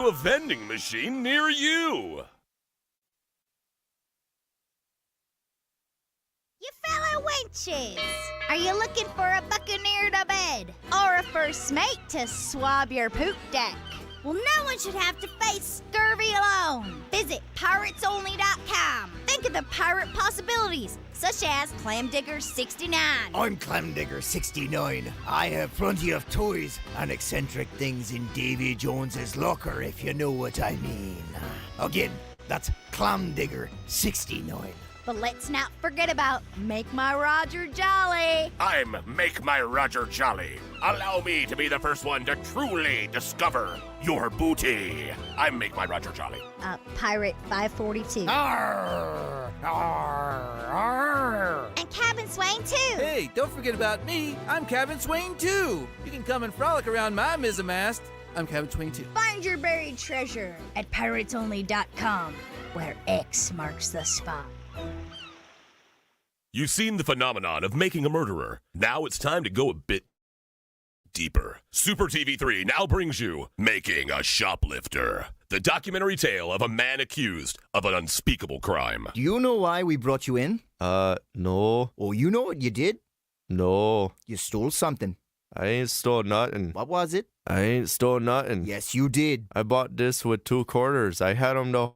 a vending machine near you. You fellow wenches, are you looking for a buccaneer to bed or a first mate to swab your poop deck? Well, no one should have to face scurvy alone. Visit piratesonly.com. Think of the pirate possibilities, such as Clamdigger 69. I'm Clamdigger 69. I have plenty of toys and eccentric things in Davy Jones's locker, if you know what I mean. Again, that's Clamdigger 69. But let's not forget about Make My Roger Jolly. I'm Make My Roger Jolly. Allow me to be the first one to truly discover your booty. I'm Make My Roger Jolly. Pirate 542. Arr, arr, arr. And Cabin Swain too. Hey, don't forget about me. I'm Cabin Swain too. You can come and frolic around my mizzenmast. I'm Cabin Swain too. Find your buried treasure at piratesonly.com, where X marks the spot. You've seen the phenomenon of making a murderer. Now it's time to go a bit deeper. Super TV3 now brings you Making a Shoplifter, the documentary tale of a man accused of an unspeakable crime. Do you know why we brought you in? No. Oh, you know what you did? No. You stole something. I ain't stole nothing. What was it? I ain't stole nothing. Yes, you did. I bought this with 2 quarters. I had 'em the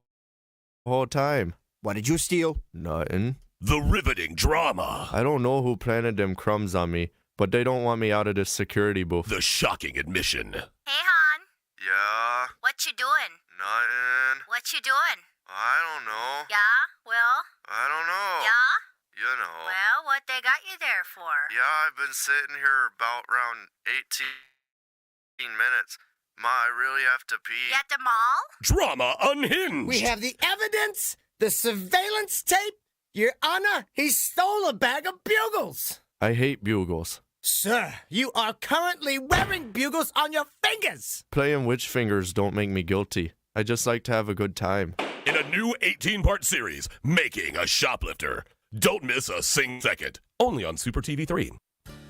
whole time. What did you steal? Nothing. The riveting drama. I don't know who planted them crumbs on me, but they don't want me out of this security booth. The shocking admission. Hey, hon. Yeah? What you doing? Nothing. What you doing? I don't know. Yeah? Well? I don't know. Yeah? You know. Well, what they got you there for? Yeah, I've been sitting here about around 18 minutes. Ma, I really have to pee. You at the mall? Drama unhinged. We have the evidence, the surveillance tape. Your Honor, he stole a bag of bugles. I hate bugles. Sir, you are currently wearing bugles on your fingers. Playing witch fingers don't make me guilty. I just like to have a good time. In a new 18-part series, Making a Shoplifter. Don't miss a second. Only on Super TV3.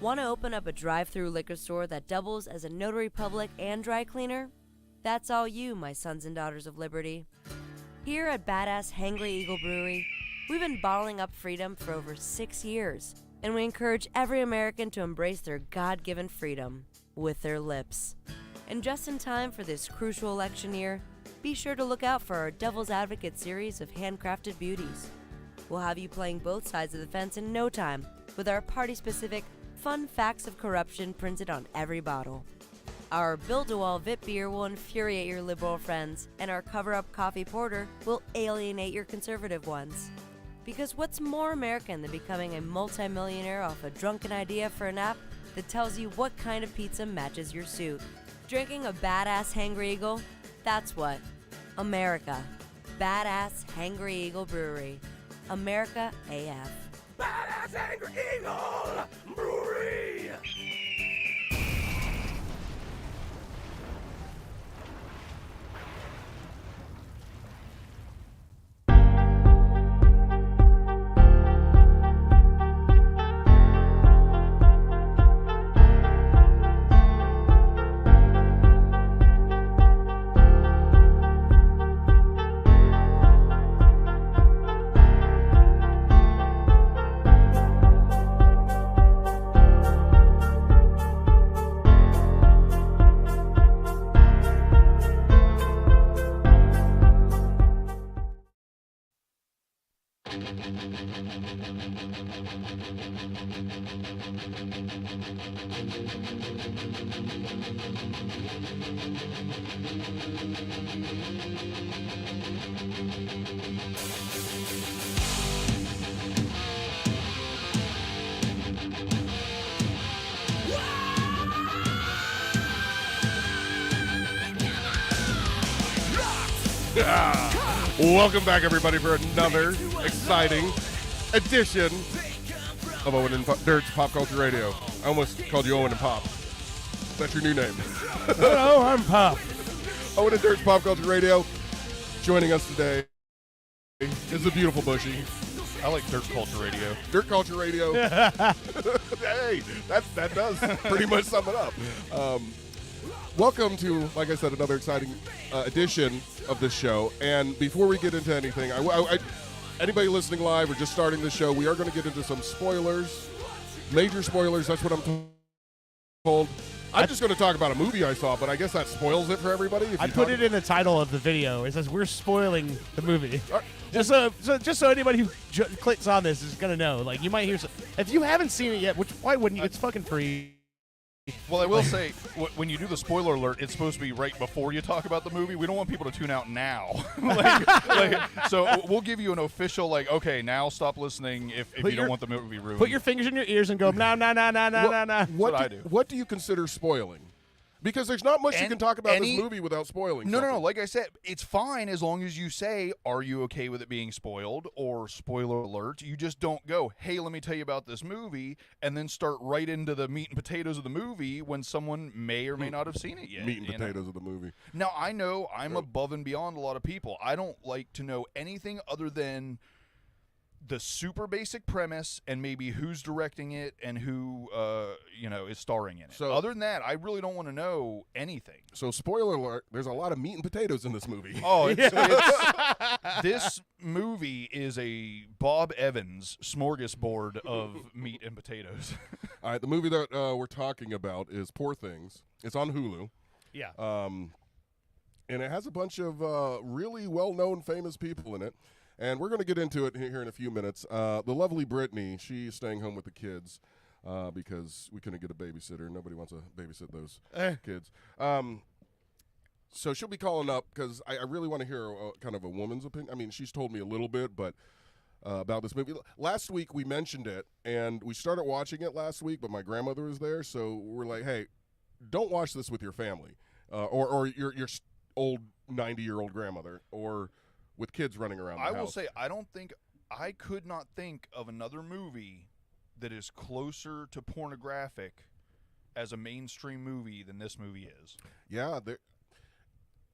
Want to open up a drive-through liquor store that doubles as a notary public and dry cleaner? That's all you, my sons and daughters of liberty. Here at Badass Hangry Eagle Brewery, we've been bottling up freedom for over 6 years, and we encourage every American to embrace their God-given freedom with their lips. And just in time for this crucial election year, be sure to look out for our Devil's Advocate series of handcrafted beauties. We'll have you playing both sides of the fence in no time with our party-specific fun facts of corruption printed on every bottle. Our Build-A-Wall VIP beer will infuriate your liberal friends, and our cover-up coffee porter will alienate your conservative ones. Because what's more American than becoming a multimillionaire off a drunken idea for an app that tells you what kind of pizza matches your suit? Drinking a Badass Hangry Eagle? That's what. America. Badass Hangry Eagle Brewery. America AF. Badass Angry Eagle Brewery. Welcome back, everybody, for another exciting edition of Owen and Dirt's Pop Culture Radio. I almost called you Owen and Pop. That's your new name. Hello, I'm Pop. Owen and Dirt's Pop Culture Radio. Joining us today is the beautiful Bushy. I like Dirt Culture Radio. Dirt Culture Radio. Hey, that does pretty much sum it up. welcome to, like I said, another exciting edition of this show. And before we get into anything, anybody listening live or just starting the show, we are going to get into some spoilers, major spoilers. That's what I'm told. I'm just going to talk about a movie I saw, but I guess that spoils it for everybody. I put it in the title of the video. It says we're spoiling the movie. Just so anybody who clicks on this is gonna know. Like, you might hear if you haven't seen it yet, which why wouldn't you? It's fucking free. Well, I will say, when you do the spoiler alert, it's supposed to be right before you talk about the movie. We don't want people to tune out now. So we'll give you an official, okay, now stop listening if you don't want the movie ruined. Put your fingers in your ears and go, nah. What do you consider spoiling? Because there's not much you can talk about this movie without spoiling something. No. Like I said, it's fine as long as you say, are you okay with it being spoiled or spoiler alert? You just don't go, hey, let me tell you about this movie, and then start right into the meat and potatoes of the movie when someone may or may not have seen it yet. Meat and potatoes of the movie. Now, I know I'm above and beyond a lot of people. I don't like to know anything other than the super basic premise and maybe who's directing it and who is starring in it. So other than that, I really don't want to know anything. So spoiler alert, there's a lot of meat and potatoes in this movie. Oh, this movie is a Bob Evans smorgasbord of meat and potatoes. All right, the movie that we're talking about is Poor Things. It's on Hulu. Yeah. And it has a bunch of really well-known famous people in it. And we're going to get into it here in a few minutes. The lovely Brittany, she's staying home with the kids because we couldn't get a babysitter. Nobody wants to babysit those kids. So she'll be calling up because I really want to hear kind of a woman's opinion. I mean, she's told me a little bit, but about this movie. Last week we mentioned it, and we started watching it last week, but my grandmother was there. So we're like, hey, don't watch this with your family or your old 90-year-old grandmother or with kids running around the house. I will say, I could not think of another movie that is closer to pornographic as a mainstream movie than this movie is. Yeah,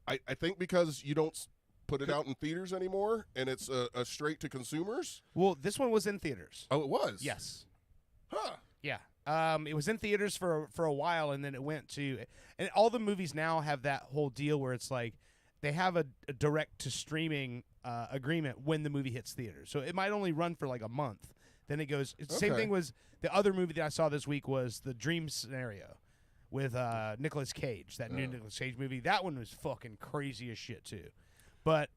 I think because you don't put it out in theaters anymore, and it's a straight to consumers. Well, this one was in theaters. Oh, it was? Yes. Huh. Yeah. It was in theaters for a while, and then it went to – and all the movies now have that whole deal where it's like – they have a direct-to-streaming agreement when the movie hits theaters. So it might only run for like a month. Then it goes – same thing was the other movie that I saw this week was The Dream Scenario with Nicolas Cage, that new Nicolas Cage movie. That one was fucking crazy as shit too. But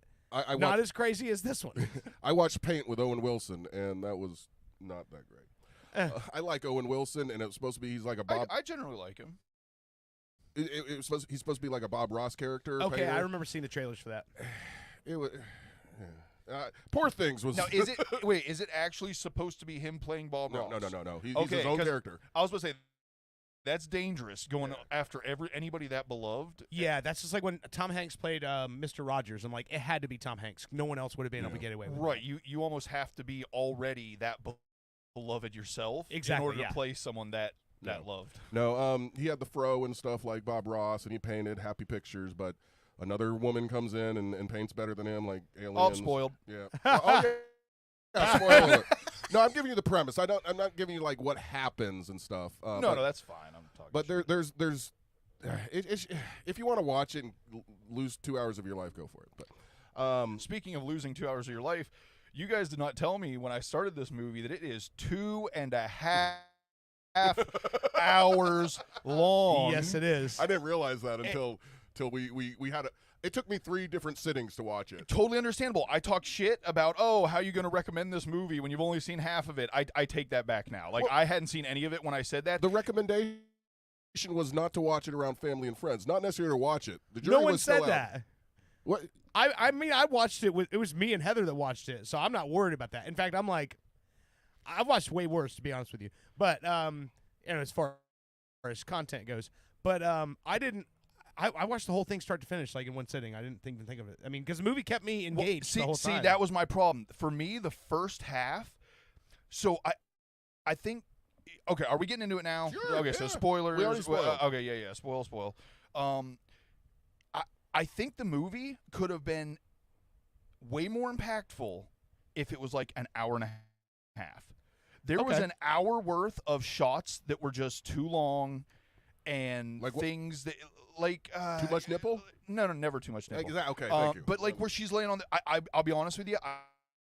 not as crazy as this one. I watched Paint with Owen Wilson, and that was not that great. I like Owen Wilson, and it was supposed to be he's like a Bob – I generally like him. He's supposed to be like a Bob Ross character. Okay, I remember seeing the trailers for that. It was Poor Things was. Now, is it actually supposed to be him playing Bob Ross? No. He's his own character. I was supposed to say that's dangerous going after anybody that beloved. Yeah, that's just like when Tom Hanks played Mr. Rogers. I'm like, it had to be Tom Hanks. No one else would have been able to get away with it. Right. You almost have to be already that beloved yourself in order to play someone that loved. No, he had the fro and stuff like Bob Ross, and he painted happy pictures, but another woman comes in and paints better than him, like aliens. Oh, I'm spoiled. Yeah. Spoiled it. No, I'm giving you the premise. I'm not giving you like what happens and stuff. No, that's fine. I'm talking. But there's if you want to watch it and lose 2 hours of your life, go for it. But speaking of losing 2 hours of your life, you guys did not tell me when I started this movie that it is 2.5 hours long. Yes, it is. I didn't realize that until we had it took me 3 different sittings to watch it. Totally understandable. I talk shit about, how are you going to recommend this movie when you've only seen half of it? I take that back now. I hadn't seen any of it when I said that. The recommendation was not to watch it around family and friends, not necessarily to watch it. The jury no one was still said out. that. What? I mean, I watched it it was me and Heather that watched it, so I'm not worried about that. In fact, I'm like, I've watched way worse, to be honest with you. But as far as content goes, but I didn't. I watched the whole thing start to finish, like in one sitting. I didn't even think of it. I mean, because the movie kept me engaged the whole time. See, that was my problem. For me, the first half. So I think. Okay, are we getting into it now? Sure, okay, so spoilers. We already spoiled. Okay, yeah. Spoil. I think the movie could have been way more impactful if it was like an hour and a half. There was an hour worth of shots that were just too long, and like things that like Too much nipple? No, never too much nipple. Okay, thank you. But like where she's laying on the, I'll be honest with you.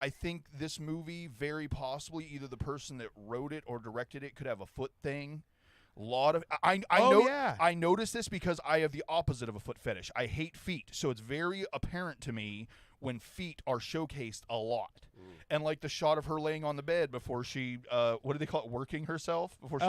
I think this movie very possibly either the person that wrote it or directed it could have a foot thing. A lot of I noticed this because I have the opposite of a foot fetish. I hate feet, so it's very apparent to me when feet are showcased a lot. And like the shot of her laying on the bed before she what do they call it, working herself before she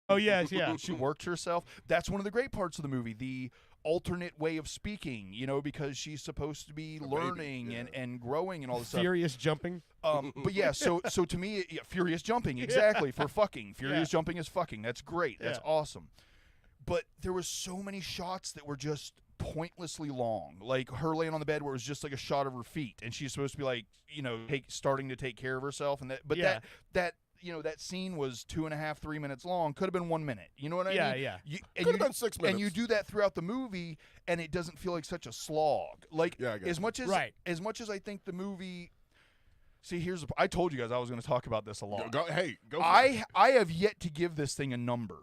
Oh yes, yeah. she worked herself. That's one of the great parts of the movie. The alternate way of speaking, because she's supposed to be learning and growing and all this Furious jumping. But yeah, so to me, furious jumping, exactly, for fucking. Furious jumping is fucking. That's great. That's awesome. But there was so many shots that were just pointlessly long. Like her laying on the bed where it was just like a shot of her feet, and she's supposed to be like, starting to take care of herself. And that scene was 2.5, 3 minutes long. Could have been 1 minute. You know what I mean? Yeah. Could have been 6 minutes. And you do that throughout the movie, and it doesn't feel like such a slog. Like as much as I think the movie. See, I told you guys I was going to talk about this a lot. Go. I have yet to give this thing a number.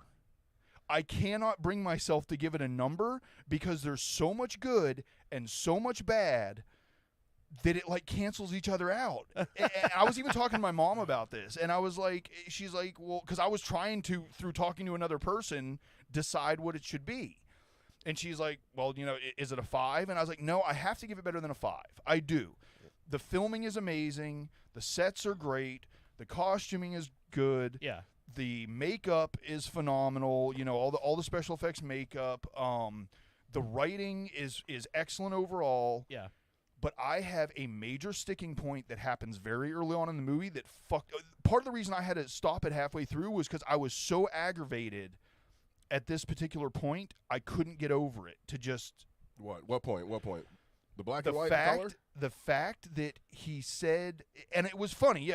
I cannot bring myself to give it a number because there's so much good and so much bad that it like cancels each other out. And I was even talking to my mom about this, and I was like, she's like, well, because I was trying to, through talking to another person, decide what it should be. And she's like, well, is it a 5? And I was like, no, I have to give it better than a 5. I do. The filming is amazing. The sets are great. The costuming is good. Yeah. The makeup is phenomenal. All the special effects makeup. The writing is excellent overall. Yeah. But I have a major sticking point that happens very early on in the movie that part of the reason I had to stop it halfway through was because I was so aggravated at this particular point, I couldn't get over it to just... What point? The black and white color? The fact that he said, and it was funny,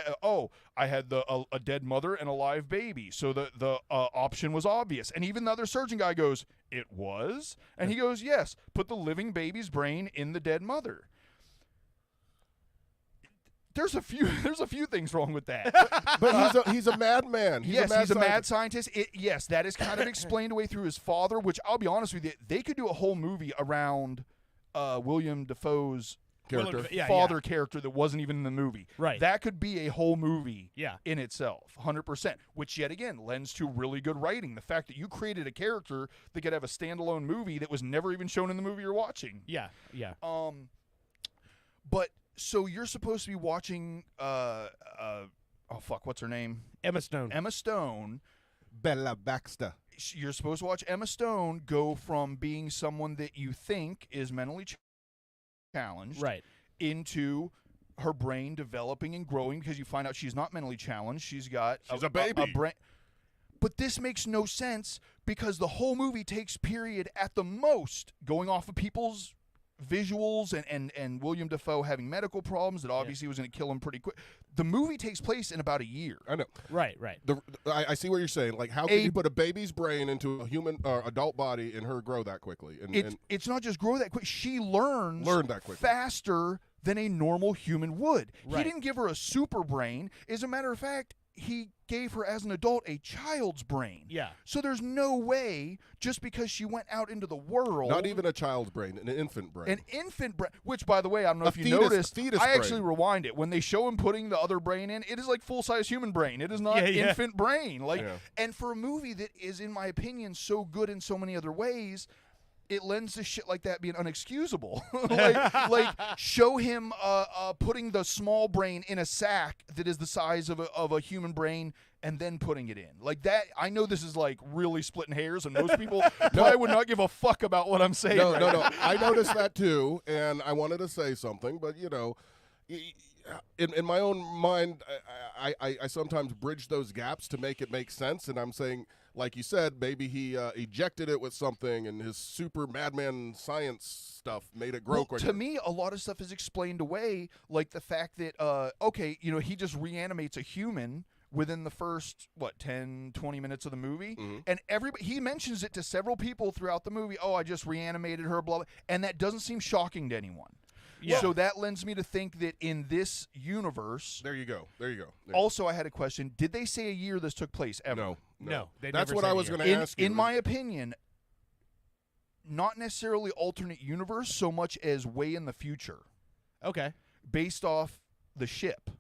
I had a dead mother and a live baby, so the option was obvious. And even the other surgeon guy goes, it was? And he goes, yes, put the living baby's brain in the dead mother. There's a few things wrong with that. But he's a madman. He's a mad scientist. Yes, that is kind of explained away through his father, which I'll be honest with you, they could do a whole movie around William Dafoe's father character that wasn't even in the movie. Right. That could be a whole movie Yeah. in itself, 100%, which yet again lends to really good writing. The fact that you created a character that could have a standalone movie that was never even shown in the movie you're watching. Yeah. But so you're supposed to be watching what's her name? Emma Stone. Emma Stone. Bella Baxter. You're supposed to watch Emma Stone go from being someone that you think is mentally challenged into her brain developing and growing, because you find out she's not mentally challenged. She's got a baby. A brain. But this makes no sense because the whole movie takes period at the most going off of people's visuals and William Dafoe having medical problems that obviously was going to kill him pretty quick. The movie takes place in about a year. I know. Right. I see what you're saying. Like, how can you put a baby's brain into a human or adult body and her grow that quickly? It's not just grow that quick. She learn that quickly faster than a normal human would. Right. He didn't give her a super brain. As a matter of fact, he gave her, as an adult, a child's brain. Yeah. So there's no way, just because she went out into the world... Not even a child's brain, an infant brain. An infant brain, which, by the way, I don't know if you noticed, I actually rewind it. When they show him putting the other brain in, it is like full-size human brain. It is not infant brain. And for a movie that is, in my opinion, so good in so many other ways... It lends to shit like that being unexcusable. like show him putting the small brain in a sack that is the size of a human brain and then putting it in. Like that, I know this is like really splitting hairs, and most people probably would not give a fuck about what I'm saying. No. I noticed that too, and I wanted to say something, but in my own mind, I sometimes bridge those gaps to make it make sense, and I'm saying, like you said, maybe he ejected it with something, and his super madman science stuff made it grow quicker. To me, a lot of stuff is explained away, like the fact that, he just reanimates a human within the first, 10, 20 minutes of the movie, and he mentions it to several people throughout the movie, I just reanimated her, blah, blah, and that doesn't seem shocking to anyone. Yeah. So that lends me to think that in this universe... There you go. Also, I had a question. Did they say a year this took place ever? No. No. That's what I was going to ask you. In my opinion, not necessarily alternate universe so much as way in the future, Okay. based off the ship.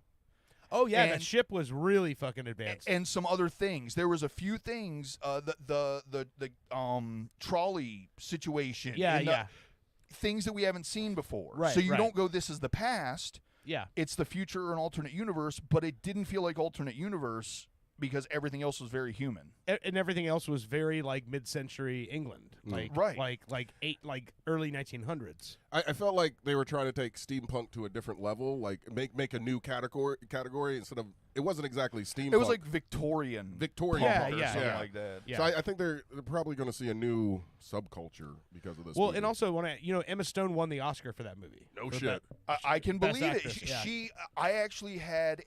Oh yeah, that And- ship was really fucking advanced. And some other things. There was a few things. The trolley situation. Yeah, and the yeah. Things that we haven't seen before. Right, So you right. don't go, this is the past. Yeah. It's the future or an alternate universe, but it didn't feel like alternate universe because everything else was very human. And everything else was very like mid-century England, like Right. like early 1900s. I felt like they were trying to take steampunk to a different level, like make a new category instead of, it wasn't exactly steampunk. It was like Victorian. Yeah, punk or yeah, something yeah. like that. Yeah. So I think they're probably going to see a new subculture because of this. Well, movie. and also when Emma Stone won the Oscar for that movie. No For shit. I can Best believe actress, it. yeah. I actually had.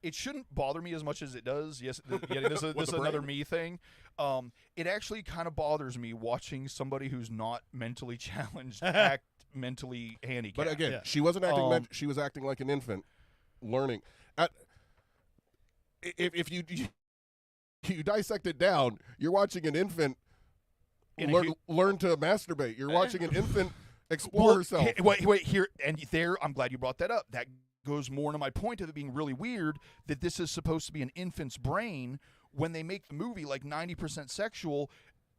It shouldn't bother me as much as it does. Yes, this is the another brain? me thing. It actually kind of bothers me watching somebody who's not mentally challenged act mentally handicapped. But again, Yeah. she wasn't acting. She was acting like an infant, learning. If you dissect it down, you're watching an infant learn to masturbate. You're watching an infant explore herself. Wait, here and there. I'm glad you brought that up. That goes more to my point of it being really weird that this is supposed to be an infant's brain when they make the movie like 90% sexual,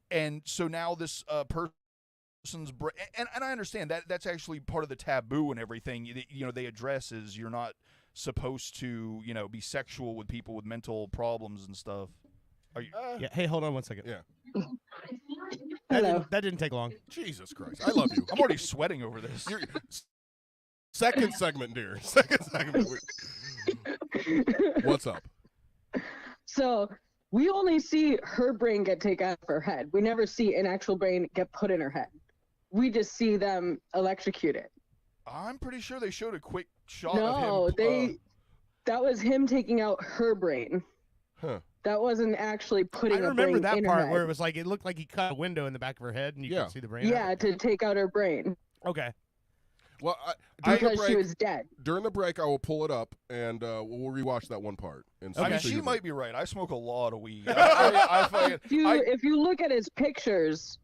and so now this person's brain. And I understand that that's actually part of the taboo and everything. They address is you're not supposed to be sexual with people with mental problems and stuff. Are you? Yeah. Hey, hold on one second. Yeah. That didn't take long. Jesus Christ, I love you. I'm already sweating over this. Second segment, dear. Second segment. What's up? So we only see her brain get taken out of her head. We never see an actual brain get put in her head. We just see them electrocute it. I'm pretty sure they showed a quick shot No, of him. that was him taking out her brain. Huh. That wasn't actually putting I a remember brain that in her part head. where it was like it looked like he cut a window in the back of her head and you Yeah. could see the brain. Yeah, to take out her brain Okay. Well, during the because break, she was dead. during the break, I will pull it up and we'll rewatch that one part. And I mean, so she you- might be right. I smoke a lot of weed. If you look at his pictures,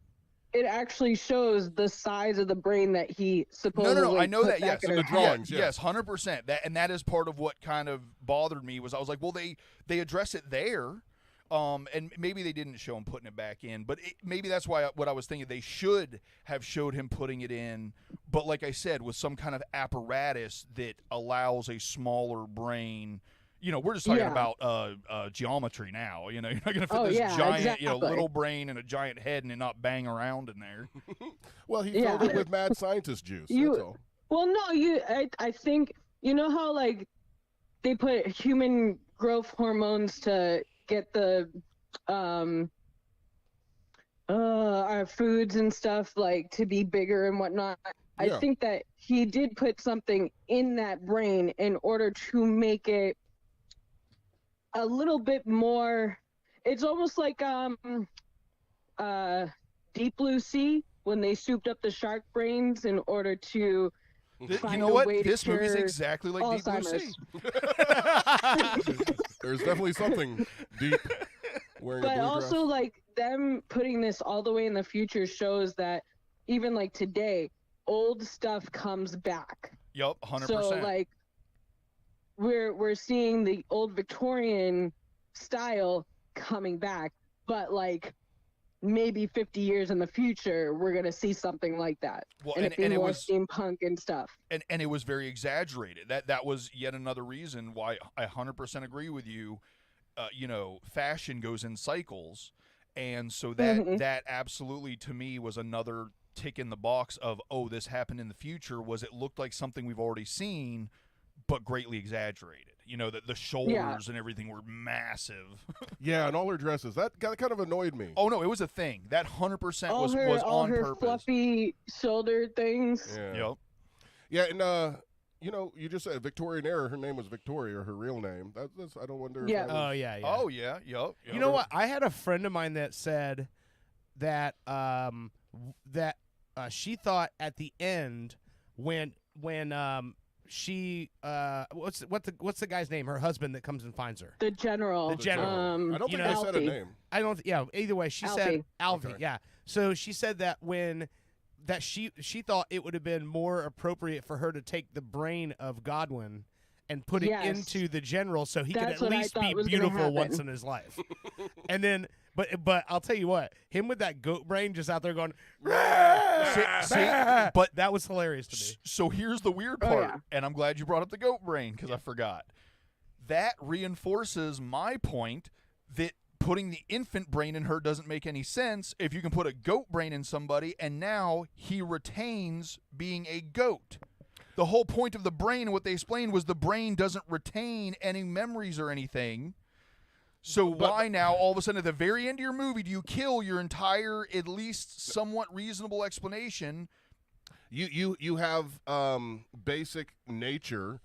it actually shows the size of the brain that he supposedly No. I know put that. back Yes, in her head. drawings, yeah. Yes, 100%. That is part of what kind of bothered me was I was like, well, they address it there, and maybe they didn't show him putting it back in, but maybe that's why what I was thinking they should have showed him putting it in, but like I said, with some kind of apparatus that allows a smaller brain. We're just talking Yeah. about geometry now. You're not going to fit Oh, this yeah, giant, exactly. little brain and a giant head and it not bang around in there. Well, he Yeah. filled it with mad scientist juice. You- That's all. Well, no, I think how like they put human growth hormones to get the our foods and stuff like to be bigger and whatnot. I Yeah. think that he did put something in that brain in order to make it a little bit more. It's almost like Deep Blue Sea when they souped up the shark brains in order to You find know a what? way to This movie's cure exactly like Deep Blue Sea. Alzheimer's. There's definitely something deep wearing a But blue also, dress. like, them putting this all the way in the future shows that even like today, old stuff comes back. Yup, 100%. So like, we're seeing the old Victorian style coming back, but like maybe 50 years in the future, we're gonna see something like that, Well, and, and- it be and it more was- steampunk and stuff. and it was very exaggerated. That was yet another reason why I 100% agree with you. Fashion goes in cycles, and so that absolutely to me was another tick in the box of, oh, this happened in the future. Was it looked like something we've already seen, but greatly exaggerated. The shoulders and everything were massive. Yeah, and all her dresses. That kind of annoyed me. Oh no, it was a thing. That 100% was all on her purpose. fluffy shoulder things. Yeah. Yep. Yeah, and you just said Victorian era. Her name was Victoria, her real name. That's I don't wonder. Yeah. If that was, Oh yeah. Oh yeah. Yep. You know what? I had a friend of mine that said that she thought at the end when she what's the guy's name? Her husband that comes and finds her. The general. The general. I don't think they said a name. I don't. Yeah. Either way, she said Alfie. Alfie. Yeah. So she said that she thought it would have been more appropriate for her to take the brain of Godwin and put it into the general so he could at least be beautiful once in his life. And then, but I'll tell you what, him with that goat brain just out there going, but that was hilarious to me. So here's the weird part, and I'm glad you brought up the goat brain because I forgot. That reinforces my point that putting the infant brain in her doesn't make any sense if you can put a goat brain in somebody and now he retains being a goat. The whole point of the brain, what they explained, was the brain doesn't retain any memories or anything. So why now, all of a sudden, at the very end of your movie, do you kill your entire, at least somewhat reasonable explanation? You have basic nature,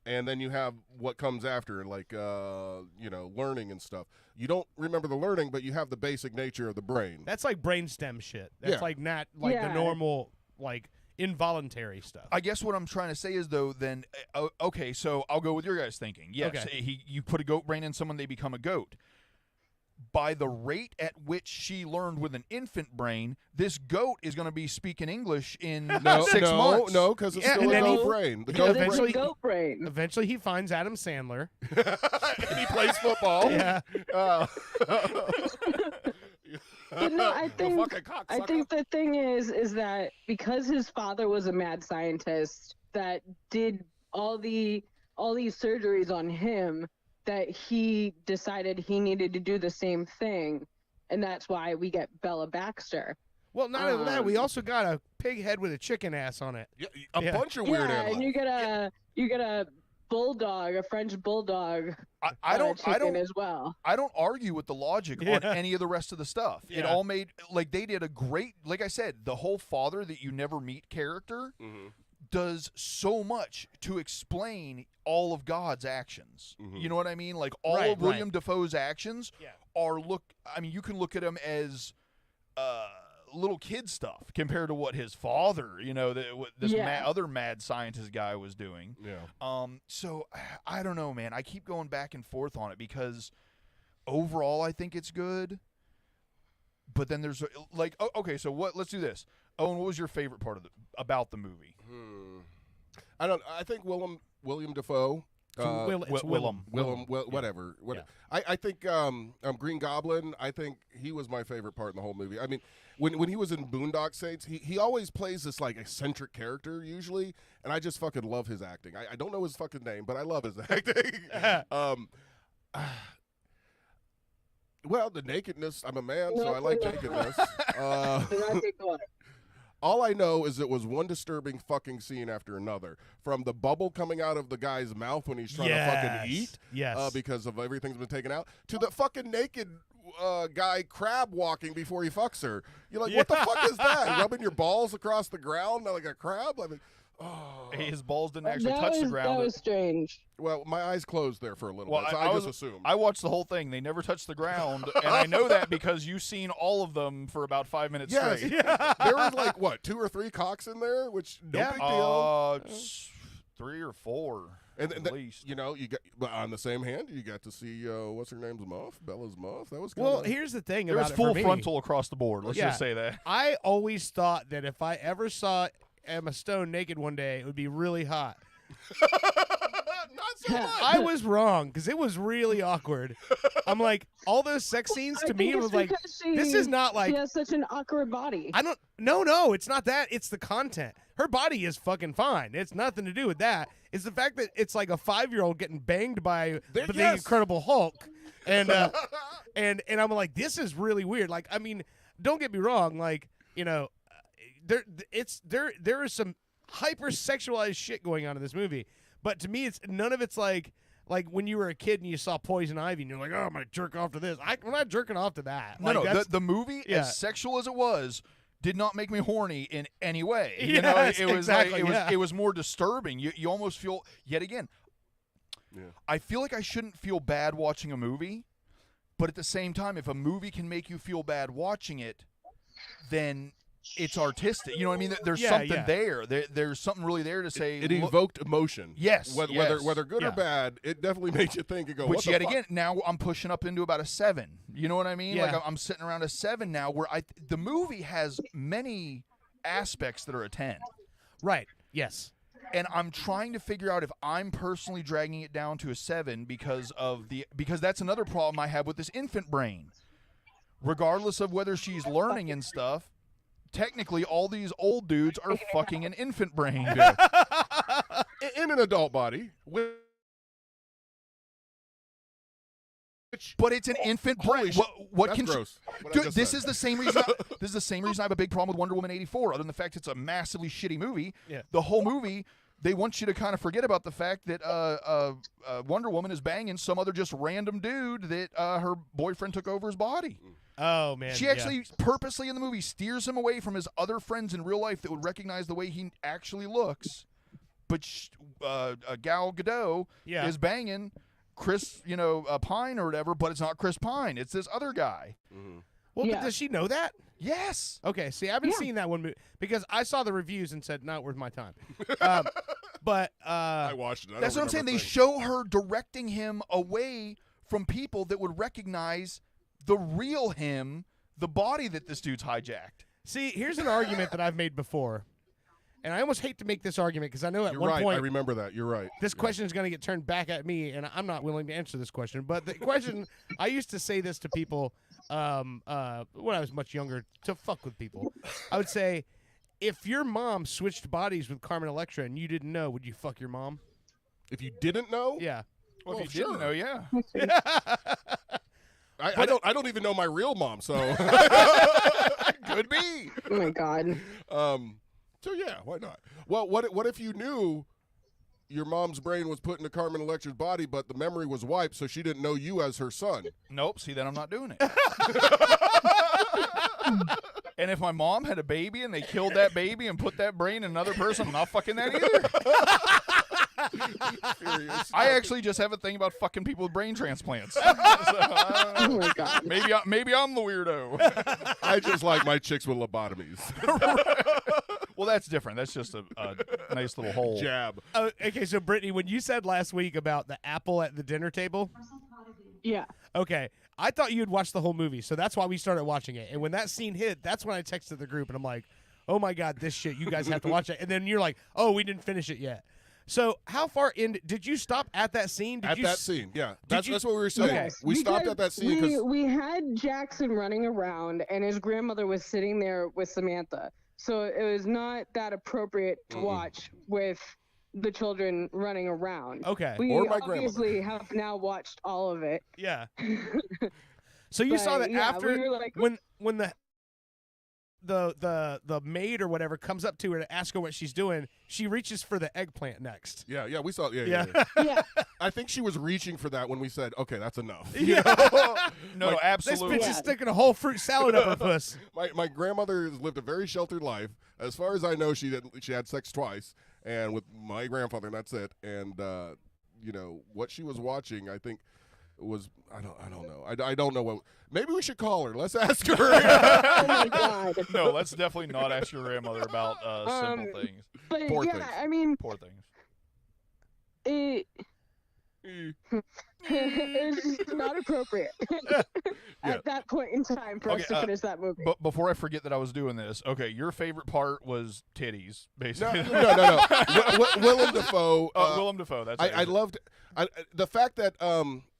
and then you have what comes after, like learning and stuff. You don't remember the learning, but you have the basic nature of the brain. That's like brainstem shit. That's like not like the normal involuntary stuff. I guess what I'm trying to say is, though, then, okay, so I'll go with your guys' thinking. Yes, you put a goat brain in someone, they become a goat. By the rate at which she learned with an infant brain, this goat is going to be speaking English in 6 months. No, because it's still a goat brain. The goat brain. Eventually, he finds Adam Sandler. And he plays football. Yeah. But no, I think the thing is that because his father was a mad scientist that did all these surgeries on him, that he decided he needed to do the same thing, and that's why we get Bella Baxter. Well, not only that, we also got a pig head with a chicken ass on it. Yeah, a bunch of weird animals. And you get a bulldog, a French bulldog. I don't as well. I don't argue with the logic on any of the rest of the stuff. Yeah. It all made they did a great, like I said, the whole father that you never meet character does so much to explain all of God's actions. You know what I mean? Like all of William Dafoe's actions are you can look at them as little kid stuff compared to what his father, other mad scientist guy was doing. Yeah. So I don't know, man. I keep going back and forth on it because overall I think it's good. But then there's okay, so let's do this. Owen, what was your favorite part about the movie? I think William Dafoe. Willem. Whatever. Yeah. I think Green Goblin. I think he was my favorite part in the whole movie. I mean, when he was in Boondock Saints, he always plays this like eccentric character usually, and I just fucking love his acting. I don't know his fucking name, but I love his acting. Well, the nakedness. I'm a man, so I like nakedness. All I know is it was one disturbing fucking scene after another. From the bubble coming out of the guy's mouth when he's trying to fucking eat, because of everything's been taken out, to the fucking naked guy crab walking before he fucks her. You're like, what the fuck is that? Rubbing your balls across the ground like a crab? I mean, his balls didn't actually touch the ground. That was strange. Well, my eyes closed there for a little bit, so I just assumed. I watched the whole thing. They never touched the ground, and I know that because you've seen all of them for about 5 minutes straight. There was like, what, 2 or 3 cocks in there, which no big deal. 3 or 4 and at least. You got, but on the same hand, you got to see, what's her name's muff? Bella's muff? That was Well, here's the thing there about was full it for me. frontal across the board. Let's just say that. I always thought that if I ever saw Emma Stone naked one day, it would be really hot. Not so much. I was wrong because it was really awkward. I'm like, all those sex scenes to me was like, this is not like. She has such an awkward body. No, it's not that. It's the content. Her body is fucking fine. It's nothing to do with that. It's the fact that it's like a 5-year-old getting banged by the Incredible Hulk, and and I'm like, this is really weird. Like, I mean, don't get me wrong. Like, there is some hyper-sexualized shit going on in this movie. But to me, none of it's like when you were a kid and you saw Poison Ivy and you're like, oh, I'm going to jerk off to this. I'm not jerking off to that. No, the movie, as sexual as it was, did not make me horny in any way. Yes, it was exactly, it was more disturbing. You almost feel, yet again, I feel like I shouldn't feel bad watching a movie, but at the same time, if a movie can make you feel bad watching it, then it's artistic. You know what I mean? There's Yeah, something yeah. there. There's something really there to say. It look- evoked emotion. Yes, Whether yes. whether good or Yeah. bad, it definitely made you think and go. Which what the yet fuck? again, now I'm pushing up into about a 7. You know what I mean? Yeah. Like I'm sitting around a 7 now, where the movie has many aspects that are a 10. Right. Yes. And I'm trying to figure out if I'm personally dragging it down to a 7 because that's another problem I have with this infant brain. Regardless of whether she's learning and stuff, technically all these old dudes are fucking an infant brain. In an adult body. But it's an infant brain. What That's can gross. What I Dude, just this said. is the same reason. This is the same reason I have a big problem with Wonder Woman 84. Other than the fact it's a massively shitty movie. Yeah. The whole movie, they want you to kind of forget about the fact that Wonder Woman is banging some other just random dude that her boyfriend took over his body. Oh man. She yeah. actually purposely in the movie steers him away from his other friends in real life that would recognize the way he actually looks. But Gal Gadot Yeah. is banging Chris, Pine or whatever, but it's not Chris Pine. It's this other guy. Well, Yeah. but does she know that? Yes. Okay, see, I haven't Yeah. seen that one because I saw the reviews and said, not worth my time. But I watched it. I That's what don't I'm saying. remember They things. show her directing him away from people that would recognize the real him, the body that this dude's hijacked. see, here's an argument that I've made before, and I almost hate to make this argument because I know at You're one right. I point remember that. You're right. this question is going to get turned back at me, and I'm not willing to answer this question. But the question, I used to say this to people when I was much younger to fuck with people. I would say, if your mom switched bodies with Carmen Electra and you didn't know, would you fuck your mom? If you didn't know, Yeah. Well, Oh, if you didn't know, yeah. I don't even know my real mom, so Could be. Oh my god. So yeah, why not? Well, what if you knew your mom's brain was put into Carmen Electra's body, but the memory was wiped, so she didn't know you as her son? Nope. See, then I'm not doing it. And if my mom had a baby and they killed that baby and put that brain in another person, I'm not fucking that either. Furious. I actually just have a thing about fucking people with brain transplants. So, I don't know. Oh my god. Maybe I'm the weirdo. I just like my chicks with lobotomies. Well, that's different. That's just a nice little hole. Jab. Oh, okay, so Brittany, when you said last week about the apple at the dinner table, Yeah. okay, I thought you had watched the whole movie, so that's why we started watching it. And when that scene hit, that's when I texted the group, and I'm like, oh my god, this shit, you guys have to watch it. And then you're like, oh, we didn't finish it yet. So how far in did you stop at that scene? Did At you that s- scene, yeah. did That's you- what we were saying. Yes, We stopped at that scene because we had Jackson running around and his grandmother was sitting there with Samantha. So it was not that appropriate to watch with the children running around. Okay. We Or my grandmother. obviously have now watched all of it. Yeah. So you saw But, that yeah, after we were like- when the maid or whatever comes up to her to ask her what she's doing, she reaches for the eggplant next. yeah, we saw. Yeah. Yeah. Yeah. I think she was reaching for that when we said, "Okay, that's enough." Yeah. No, This absolutely. bitch is sticking a whole fruit salad up her puss. My grandmother has lived a very sheltered life. As far as I know, she had sex twice, and with my grandfather, and that's it. And what she was watching, I think, was I don't know. I don't know what. Maybe we should call her. Let's ask her. Oh my god. No, let's definitely not ask your grandmother about simple things. But Poor yeah, things. I mean, Poor things. it it's just not appropriate at that point in time for us Okay, to finish that movie. But before I forget that I was doing this, okay, your favorite part was titties, no, basically. no. Willem Dafoe. Willem Dafoe. That's I it. loved the fact that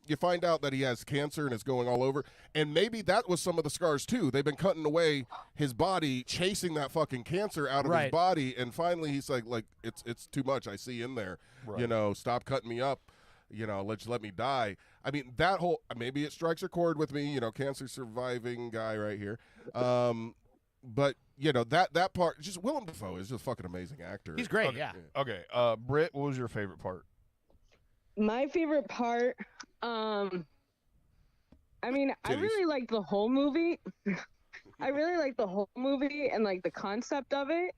you find out that he has cancer and it's going all over, and maybe that was some of the scars too. They've been cutting away his body, chasing that fucking cancer out of his Right. body, and finally he's like it's too much. I see in there. Right. Stop cutting me up. Let me die. I mean, that whole maybe it strikes a chord with me. Cancer surviving guy right here. But that part, just Willem Dafoe is just a fucking amazing actor. He's great, yeah. Okay, Britt, what was your favorite part? My favorite part, I mean, I Titties. really liked the whole movie. I really liked the whole movie and like the concept of it.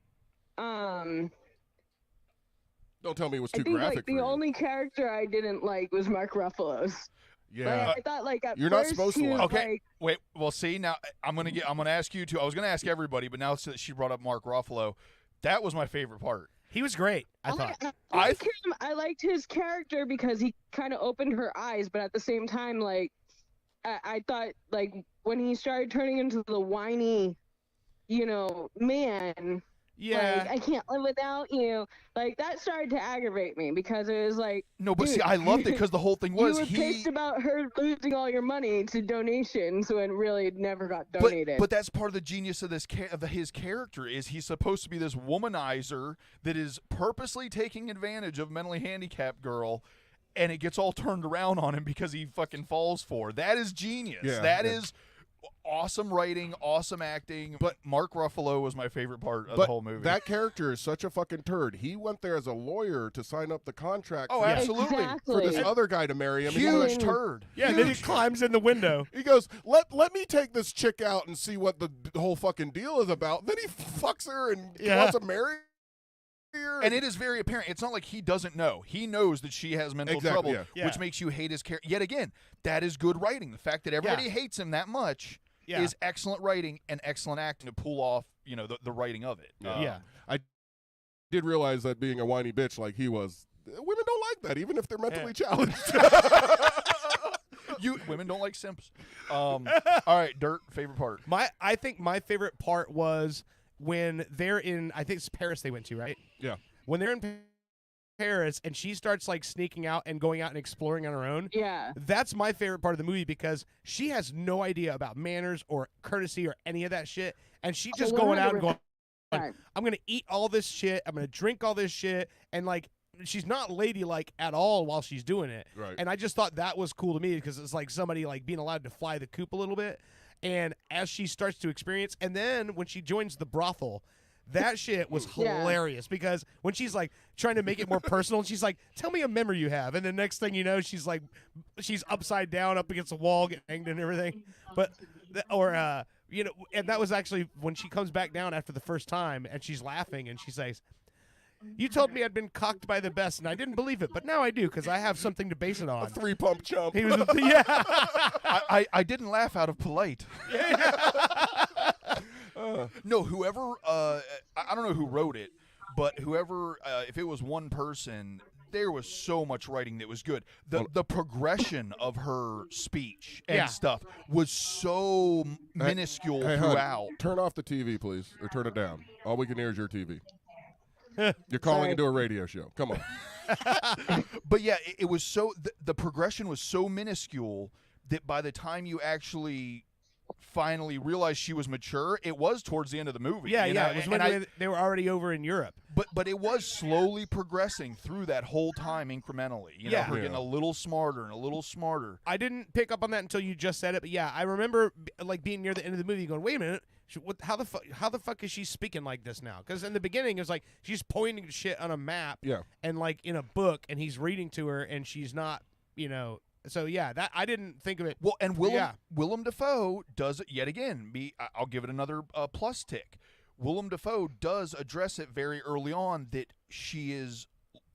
Don't tell me it was I too think graphic like for the you. only character I didn't like was Mark Ruffalo's. Yeah. Like, I thought like at You're not first supposed he to was, like Okay, like, wait. Well, see now I'm gonna ask you too. I was gonna ask everybody, but now that she brought up Mark Ruffalo, that was my favorite part. He was great. I thought. I liked his character because he kind of opened her eyes, but at the same time, like I thought like when he started turning into the whiny, man. Yeah. Like, I can't live without you. Like, that started to aggravate me because it was like. No, but dude, see, I loved it because the whole thing was you were pissed about her losing all your money to donations when really it never got donated. But that's part of the genius of his character is he's supposed to be this womanizer that is purposely taking advantage of a mentally handicapped girl, and it gets all turned around on him because he fucking falls for her. That is genius. Yeah, That yeah. is awesome writing, awesome acting. But Mark Ruffalo was my favorite part of But the whole movie. that character is such a fucking turd. He went there as a lawyer to sign up the contract Oh, for, absolutely. for this Exactly. other guy to marry him. Huge He goes, turd. Yeah, and then he climbs in the window. He goes, let me take this chick out and see what the whole fucking deal is about. Then he fucks her and wants to marry her. And it is very apparent. It's not like he doesn't know. He knows that she has mental Exactly, trouble, yeah. which makes you hate his character. Yet again, that is good writing. The fact that everybody hates him that much Yeah. is excellent writing and excellent acting to pull off, the writing of it. Yeah. I did realize that being a whiny bitch like he was, women don't like that, even if they're mentally challenged. Women don't like simps. All right, Dirt, favorite part. I think my favorite part was when they're in, I think it's Paris they went to, right? Yeah. When they're in Paris and she starts like sneaking out and going out and exploring on her own. Yeah. That's my favorite part of the movie because she has no idea about manners or courtesy or any of that shit. And she's just going out and going, I'm going to eat all this shit. I'm going to drink all this shit. And like, she's not ladylike at all while she's doing it. Right. And I just thought that was cool to me because it's like somebody like being allowed to fly the coop a little bit. And as she starts to experience, and then when she joins the brothel, that shit was hilarious because when she's like trying to make it more personal, she's like, "Tell me a memory you have," and the next thing you know, she's upside down up against a wall, getting hanged and everything. But and that was actually when she comes back down after the first time, and she's laughing, and she says, "You told me I'd been cocked by the best, and I didn't believe it, but now I do because I have something to base it on." A 3-pump chump. He was, yeah. I didn't laugh out of polite. No, whoever, I don't know who wrote it, but whoever, if it was one person, there was so much writing that was good. The progression of her speech and stuff was so minuscule Hey, throughout. Hun, turn off the TV, please, or turn it down. All we can hear is your TV. You're calling into a radio show. Come on. But yeah, it was so the progression was so minuscule that by the time you actually finally realized she was mature, it was towards the end of the movie. Yeah, you yeah. know? It was And when they were already over in Europe. But it was slowly progressing through that whole time incrementally. You know, her getting a little smarter and a little smarter. I didn't pick up on that until you just said it, but yeah, I remember like being near the end of the movie going, "Wait a minute. How the fuck is she speaking like this now?" Because in the beginning, it was like she's pointing to shit on a map and like in a book, and he's reading to her, and she's not, So yeah, that I didn't think of it. Well, and Willem Dafoe does it yet again. I'll give it another plus tick. Willem Dafoe does address it very early on that she is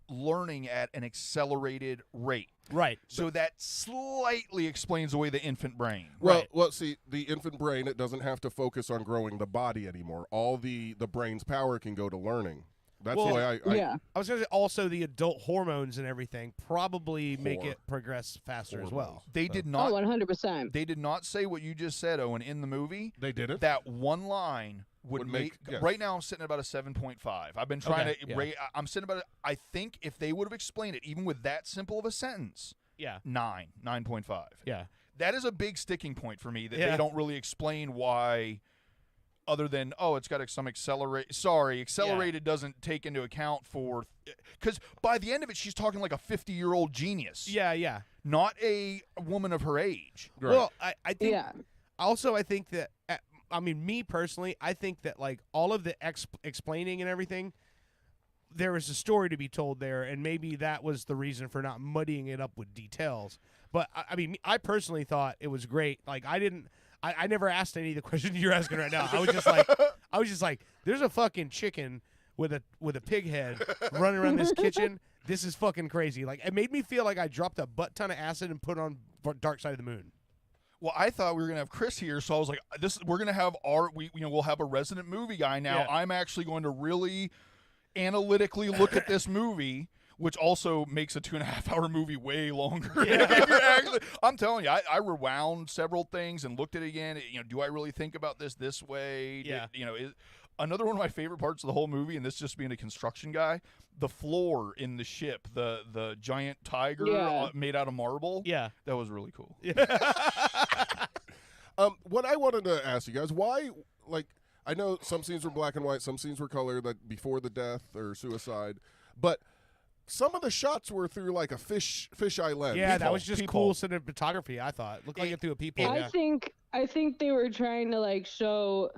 learning at an accelerated rate. Right. So that slightly explains away the infant brain. Well, see, the infant brain, it doesn't have to focus on growing the body anymore. All the brain's power can go to learning. That's the way I was going to say also the adult hormones and everything probably make it progress faster as well. They did not. 100%. They did not say what you just said, Owen, in the movie. They didn't? That one line would make right now I'm sitting at about a 7.5. I've been trying to rate. I'm sitting about I think if they would have explained it even with that simple of a sentence, 9.5. Yeah. That is a big sticking point for me that they don't really explain why, other than it's got some accelerated doesn't take into account for, because by the end of it she's talking like a 50-year-old genius. Yeah. Not a woman of her age. Right. Well, I think also I think that me personally, I think that like all of the explaining and everything, there was a story to be told there, and maybe that was the reason for not muddying it up with details. But I personally thought it was great. Like I never asked any of the questions you're asking right now. I was just like, there's a fucking chicken with a pig head running around this kitchen. This is fucking crazy. Like, it made me feel like I dropped a butt ton of acid and put on Dark Side of the Moon. Well, I thought we were gonna have Chris here, so I was like, we're gonna have we'll have a resident movie guy now. Yeah. I'm actually going to really analytically look at this movie, which also makes a 2.5-hour movie way longer. I'm telling you, I rewound several things and looked at it again. Do I really think about this way? Yeah. Another one of my favorite parts of the whole movie, and this just being a construction guy, the floor in the ship, the giant tiger made out of marble. Yeah, that was really cool. What I wanted to ask you guys, why, like, I know some scenes were black and white, some scenes were color, that before the death or suicide, but some of the shots were through like a fisheye lens. Yeah, that was just cool cinematography. I thought looked like it through a peephole. I think they were trying to like show.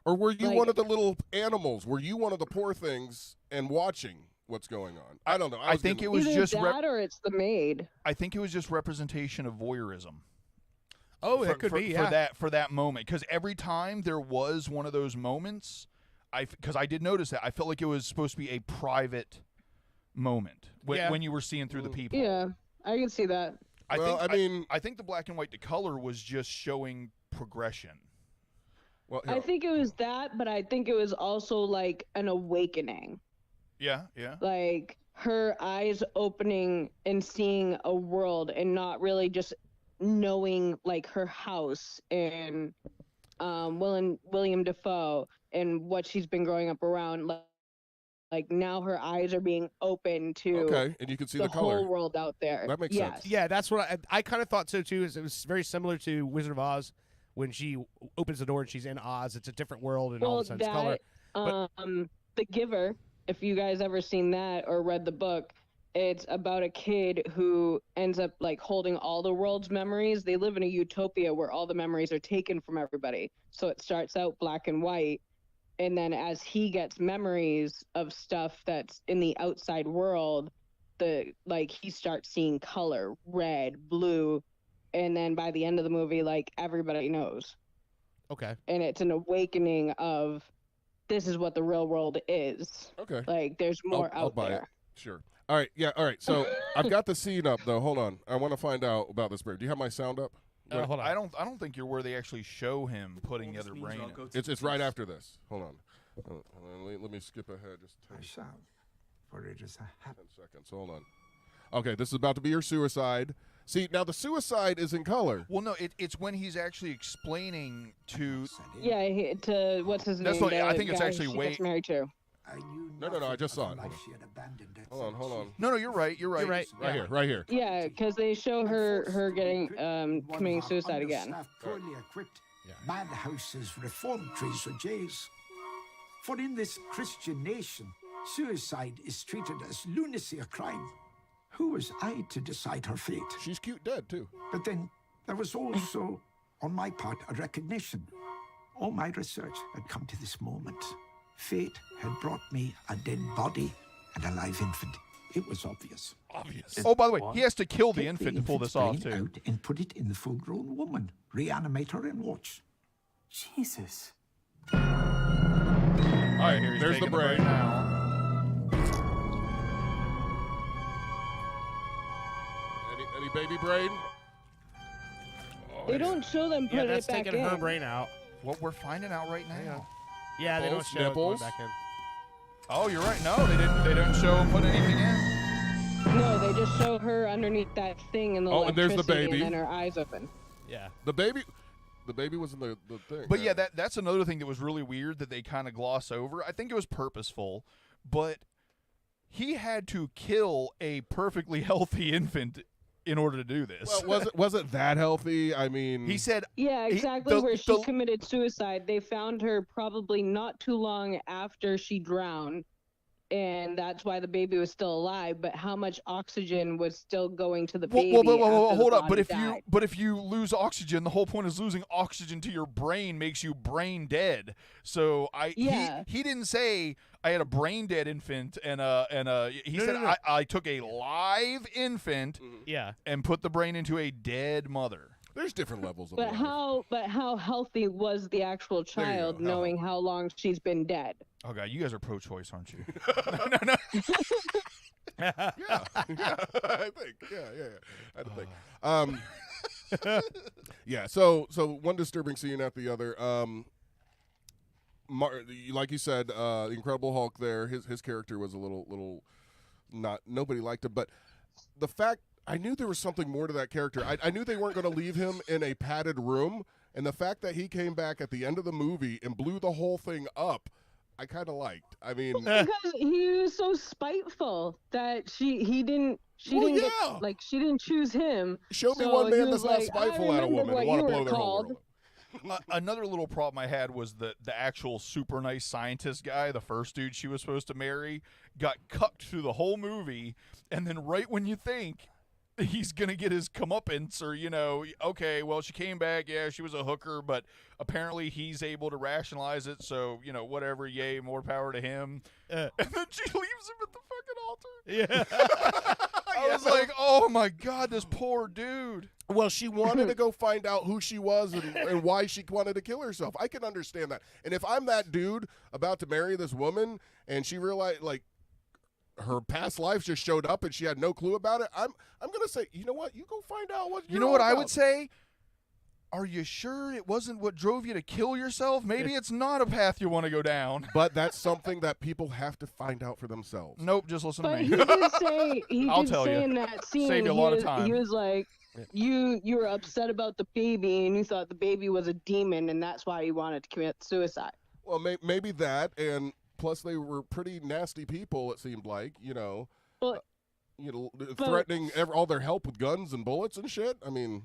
Or were you one of the little animals? Were you one of the poor things and watching what's going on? I don't know. I think it was either just that or it's the maid. I think it was just representation of voyeurism. Oh, it could be, yeah. For that moment, because every time there was one of those moments, because I did notice that, I felt like it was supposed to be a private moment when you were seeing through the people. Yeah, I can see that. I think the black and white to color was just showing progression. Well, I think it was that, but I think it was also like an awakening. Yeah. Like her eyes opening and seeing a world and not really just knowing like her house and William Dafoe and what she's been growing up around. Like now her eyes are being open to and you can see the color. whole world out there. That makes sense. Yeah, that's what I kind of thought so too. It was very similar to Wizard of Oz when she opens the door and she's in Oz. It's a different world and all of a sudden it's color. But, The Giver, if you guys ever seen that or read the book, it's about a kid who ends up like holding all the world's memories. They live in a utopia where all the memories are taken from everybody. So it starts out black and white. And then as he gets memories of stuff that's in the outside world, he starts seeing color, red, blue. And then by the end of the movie, like everybody knows. Okay. And it's an awakening of this is what the real world is. Okay. Like there's more I'll out buy there. It. Sure. All right. Yeah. All right. So I've got the scene up though. Hold on. I want to find out about this bird. Do you have my sound up? Hold on. I don't think you're where they actually show him putting the other brain in. It's right after this. Hold on. Let me skip ahead. Just 10 for it is a 10 seconds. Hold on. Okay, this is about to be your suicide. See, now the suicide is in color. Well, no, it's when he's actually explaining to... Yeah, to what's his name? I think it's guy actually she gets married to. No, I just saw it. Hold on. No, you're right. Right here. Yeah, because they show her getting committing suicide again. Poorly equipped madhouses, reformatories, or jails. For in this Christian nation, suicide is treated as lunacy, a crime. Who was I to decide her fate? She's cute dead, too. But then there was also, on my part, a recognition. All my research had come to this moment. Fate had brought me a dead body and a live infant. It was obvious. Oh, by the way, he has to kill the infant to pull this off, too. Out and put it in the full-grown woman. Reanimate her and watch. Jesus. All right, there's the brain. Any baby brain? They don't show them put that's it back taking in. her brain out. What we're finding out right now. Yeah, they don't Both show it going nipples? back in. Oh, you're right. No, they didn't. They didn't show him put anything in. No, they just show her underneath that thing in the Oh, and there's the electricity baby. and then her eyes open. Yeah. The baby was in the thing. But yeah, that's another thing that was really weird that they kind of gloss over. I think it was purposeful, but he had to kill a perfectly healthy infant in order to do this. Well, was it that healthy? I mean, he said. Yeah, exactly where she committed suicide. They found her probably not too long after she drowned, and that's why the baby was still alive. But how much oxygen was still going to the baby? Well, hold up. But But if you lose oxygen, the whole point is losing oxygen to your brain makes you brain dead. So he didn't say I had a brain dead infant he said no. I took a live infant and put the brain into a dead mother. There's different levels of But life. how healthy was the actual child, knowing how long she's been dead? Oh god, you guys are pro-choice, aren't you? yeah, I think. Yeah. I think. Yeah. So one disturbing scene after the other. Like you said, the Incredible Hulk. There, his character was a little not. Nobody liked him, but the fact I knew there was something more to that character. I knew they weren't going to leave him in a padded room, and the fact that he came back at the end of the movie and blew the whole thing up, I kind of liked. I mean, because he was so spiteful that she didn't get, like, she didn't choose him. Show me So one he man was that's not like, spiteful I at a remember woman what and want you to blow were their whole called. world. Another little problem I had was the actual super nice scientist guy, the first dude she was supposed to marry, got cucked through the whole movie, and then right when you think he's gonna get his comeuppance, or okay, well, she came back, yeah, she was a hooker, but apparently he's able to rationalize it, so whatever, yay, more power to him. And then she leaves him at the fucking altar. Yeah. I was like, oh my god, this poor dude. Well, she wanted to go find out who she was and why she wanted to kill herself. I can understand that. And if I'm that dude about to marry this woman and she realized, like, her past life just showed up and she had no clue about it, I'm gonna say, you know what? You go find out what You know what I would say? Are you sure it wasn't what drove you to kill yourself? Maybe it's not a path you want to go down. But that's something that people have to find out for themselves. Nope, just listen But to me. he did say I'll tell you. in that scene, Save you a lot of time. he was like, you were upset about the baby and you thought the baby was a demon and that's why you wanted to commit suicide. Well, maybe that, and plus they were pretty nasty people. It seemed like, Well, threatening all their help with guns and bullets and shit. I mean.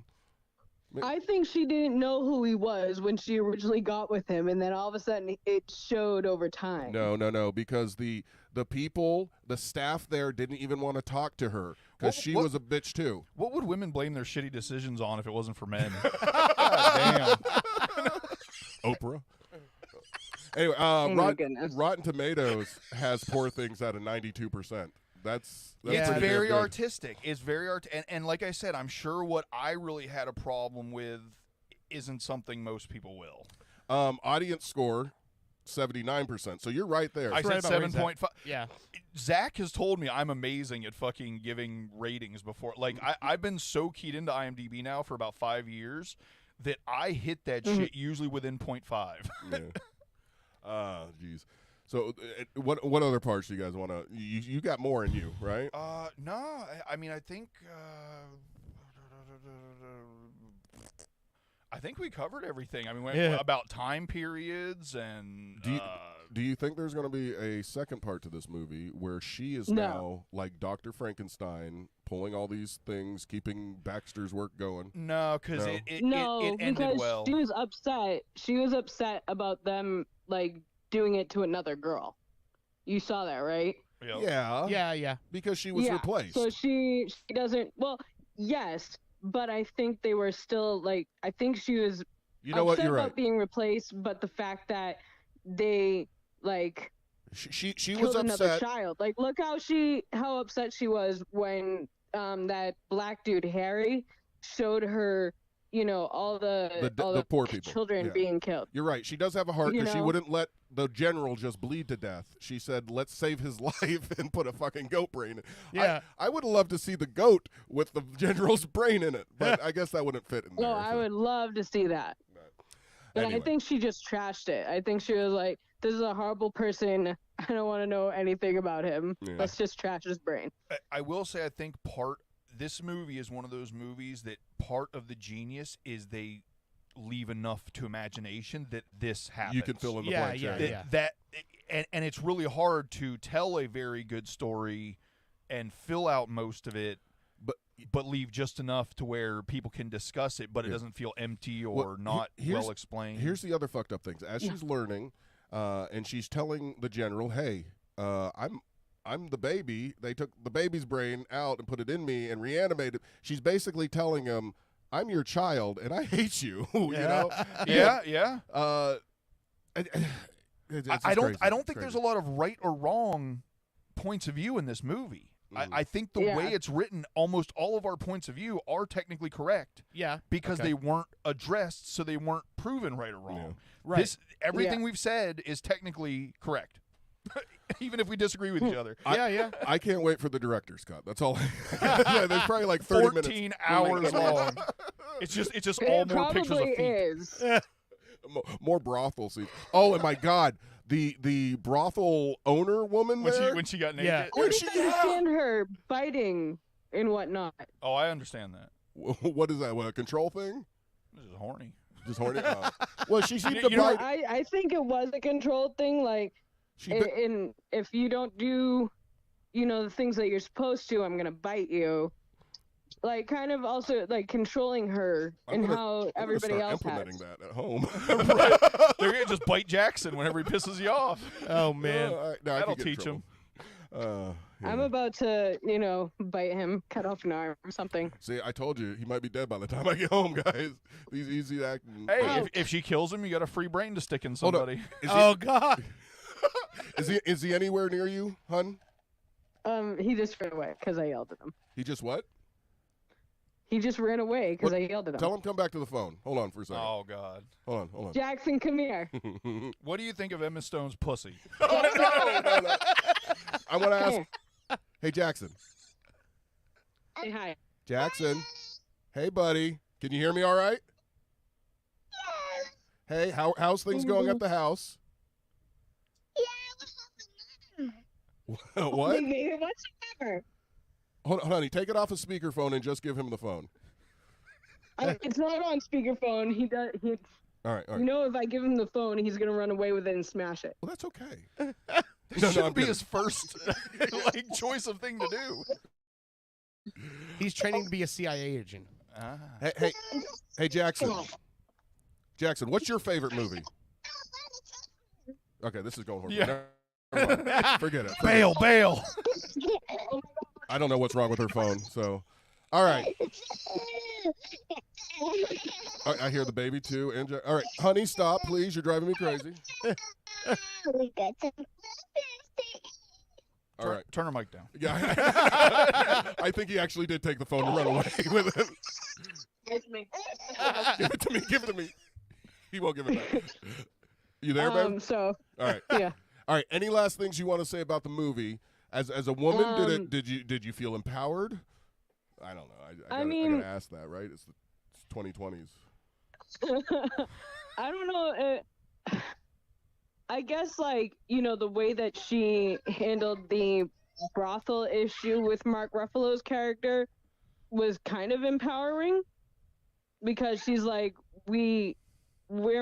I think she didn't know who he was when she originally got with him, and then all of a sudden it showed over time. No, because the people, the staff there didn't even want to talk to her because she was a bitch too. What would women blame their shitty decisions on if it wasn't for men? God damn. Oprah. Anyway, my goodness. Rotten Tomatoes has Poor Things at a 92%. That's it's pretty very damn good. artistic. It's very and like I said, I'm sure what I really had a problem with isn't something most people will. Audience score 79%. So you're right there. I said 7.5. Yeah. Zach has told me I'm amazing at fucking giving ratings before. Like I've been so keyed into IMDb now for about 5 years that I hit that shit usually within 0.5. Yeah. Jeez. So, what other parts do you guys want to? You got more in you, right? No. I mean, I think we covered everything. I mean, about time periods and. Do you think there's going to be a second part to this movie where she is now like Dr. Frankenstein, pulling all these things, keeping Baxter's work going? No, because it ended because well. she was upset. She was upset about them doing it to another girl. You saw that, right? Yeah. Because she was replaced. So she doesn't. Well, yes, but I think they were still I think she was. You know what? You're about right. being replaced, but the fact that they she killed was another upset. child. Look how upset she was when that black dude Harry showed her. All the poor people, children being killed. You're right. She does have a heart because she wouldn't let the general just bleed to death. She said, "Let's save his life and put a fucking goat brain in." Yeah, I would have loved to see the goat with the general's brain in it, but I guess that wouldn't fit in there. No, I would love to see that. But Anyway. I think she just trashed it. I think she was like, "This is a horrible person. I don't want to know anything about him. Yeah. Let's just trash his brain." I will say, I think this movie is one of those movies that part of the genius is they leave enough to imagination that this happens. You can fill in the blanks. And it's really hard to tell a very good story and fill out most of it, but leave just enough to where people can discuss it, but it doesn't feel empty or not well explained. Here's the other fucked up things. As she's learning, and she's telling the general, "Hey, I'm the baby. They took the baby's brain out and put it in me and reanimated." She's basically telling him, "I'm your child and I hate you." You know? Yeah. I don't think there's a lot of right or wrong points of view in this movie. I think the way it's written, almost all of our points of view are technically correct. Yeah. Because they weren't addressed, so they weren't proven right or wrong. Right. Everything we've said is technically correct. even if we disagree with each other. I can't wait for the director's cut. That's all. Yeah, there's probably like 30 minutes. 14 hours long. It's just all It more pictures of probably feet. is. More brothel scenes. Oh, and my God, the brothel owner woman there. When she got naked. Yeah. I didn't understand her biting and whatnot. Oh, I understand that. What is that? What, a control thing? This is horny. Just horny. Well, she seemed to You know, bite. I think it was a controlled thing. Like, and if you don't do, the things that you're supposed to, I'm gonna bite you. Like, kind of also like controlling her and how everybody else implementing has. that at home. Right. They're gonna just bite Jackson whenever he pisses you off. Oh man, No, I that'll could get in teach him. trouble. I'm about to, bite him, cut off an arm or something. See, I told you he might be dead by the time I get home, guys. These easy acting. Hey, if she kills him, you got a free brain to stick in Hold on. somebody. Oh God. Is he anywhere near you, hun? He just ran away because I yelled at him. He just what? He just ran away because I yelled at him. Tell him come back to the phone. Hold on for a second. Oh God. Hold on. Jackson, come here. What do you think of Emma Stone's pussy? No. I want to ask. Hey, Jackson. Say hi. Jackson. Hey, buddy. Can you hear me all right? Hey, how's things going at the house? What? Maybe whatsoever. Hold on, honey. Take it off a speakerphone and just give him the phone. It's not on speakerphone. He does. All right. If I give him the phone, he's gonna run away with it and smash it. Well, that's okay. It No, should I'm be kidding. his first choice of thing to do. He's training to be a CIA agent. Hey, Jackson. Jackson, what's your favorite movie? Okay, this is going horrible. Yeah. Never mind. Forget it. Bail. I don't know what's wrong with her phone. So, all right. I hear the baby too. And all right, honey, stop, please. You're driving me crazy. All right, turn her mic down. Yeah, I think he actually did take the phone and run away with it. Give it to me. Give it to me. He won't give it back. You there, babe? So. All right. Yeah. All right. Any last things you want to say about the movie? As a woman, did you feel empowered? I don't know. I gotta ask that, right? It's 2020s. I don't know. I guess the way that she handled the brothel issue with Mark Ruffalo's character was kind of empowering, because she's like, we're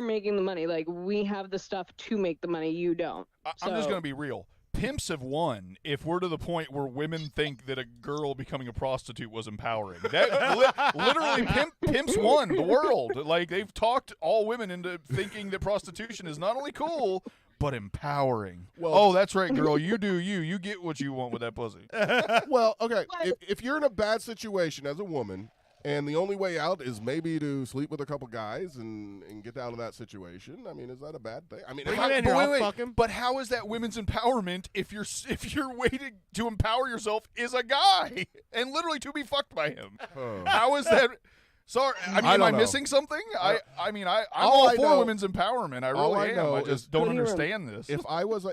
making the money. Like, we have the stuff to make the money. You don't. I'm just going to be real. Pimps have won if we're to the point where women think that a girl becoming a prostitute was empowering. That literally pimps won the world. Like, they've talked all women into thinking that prostitution is not only cool but empowering. Well, that's right, girl. You do you. You get what you want with that pussy. Well, okay. If you're in a bad situation as a woman, and the only way out is maybe to sleep with a couple guys and get out of that situation, I mean, is that a bad thing? I mean, But how is that women's empowerment if you're waiting to empower yourself is a guy and literally to be fucked by him? How is that? Sorry, I mean, am I missing something? I'm all for women's empowerment. I really am. I just don't understand this. If I was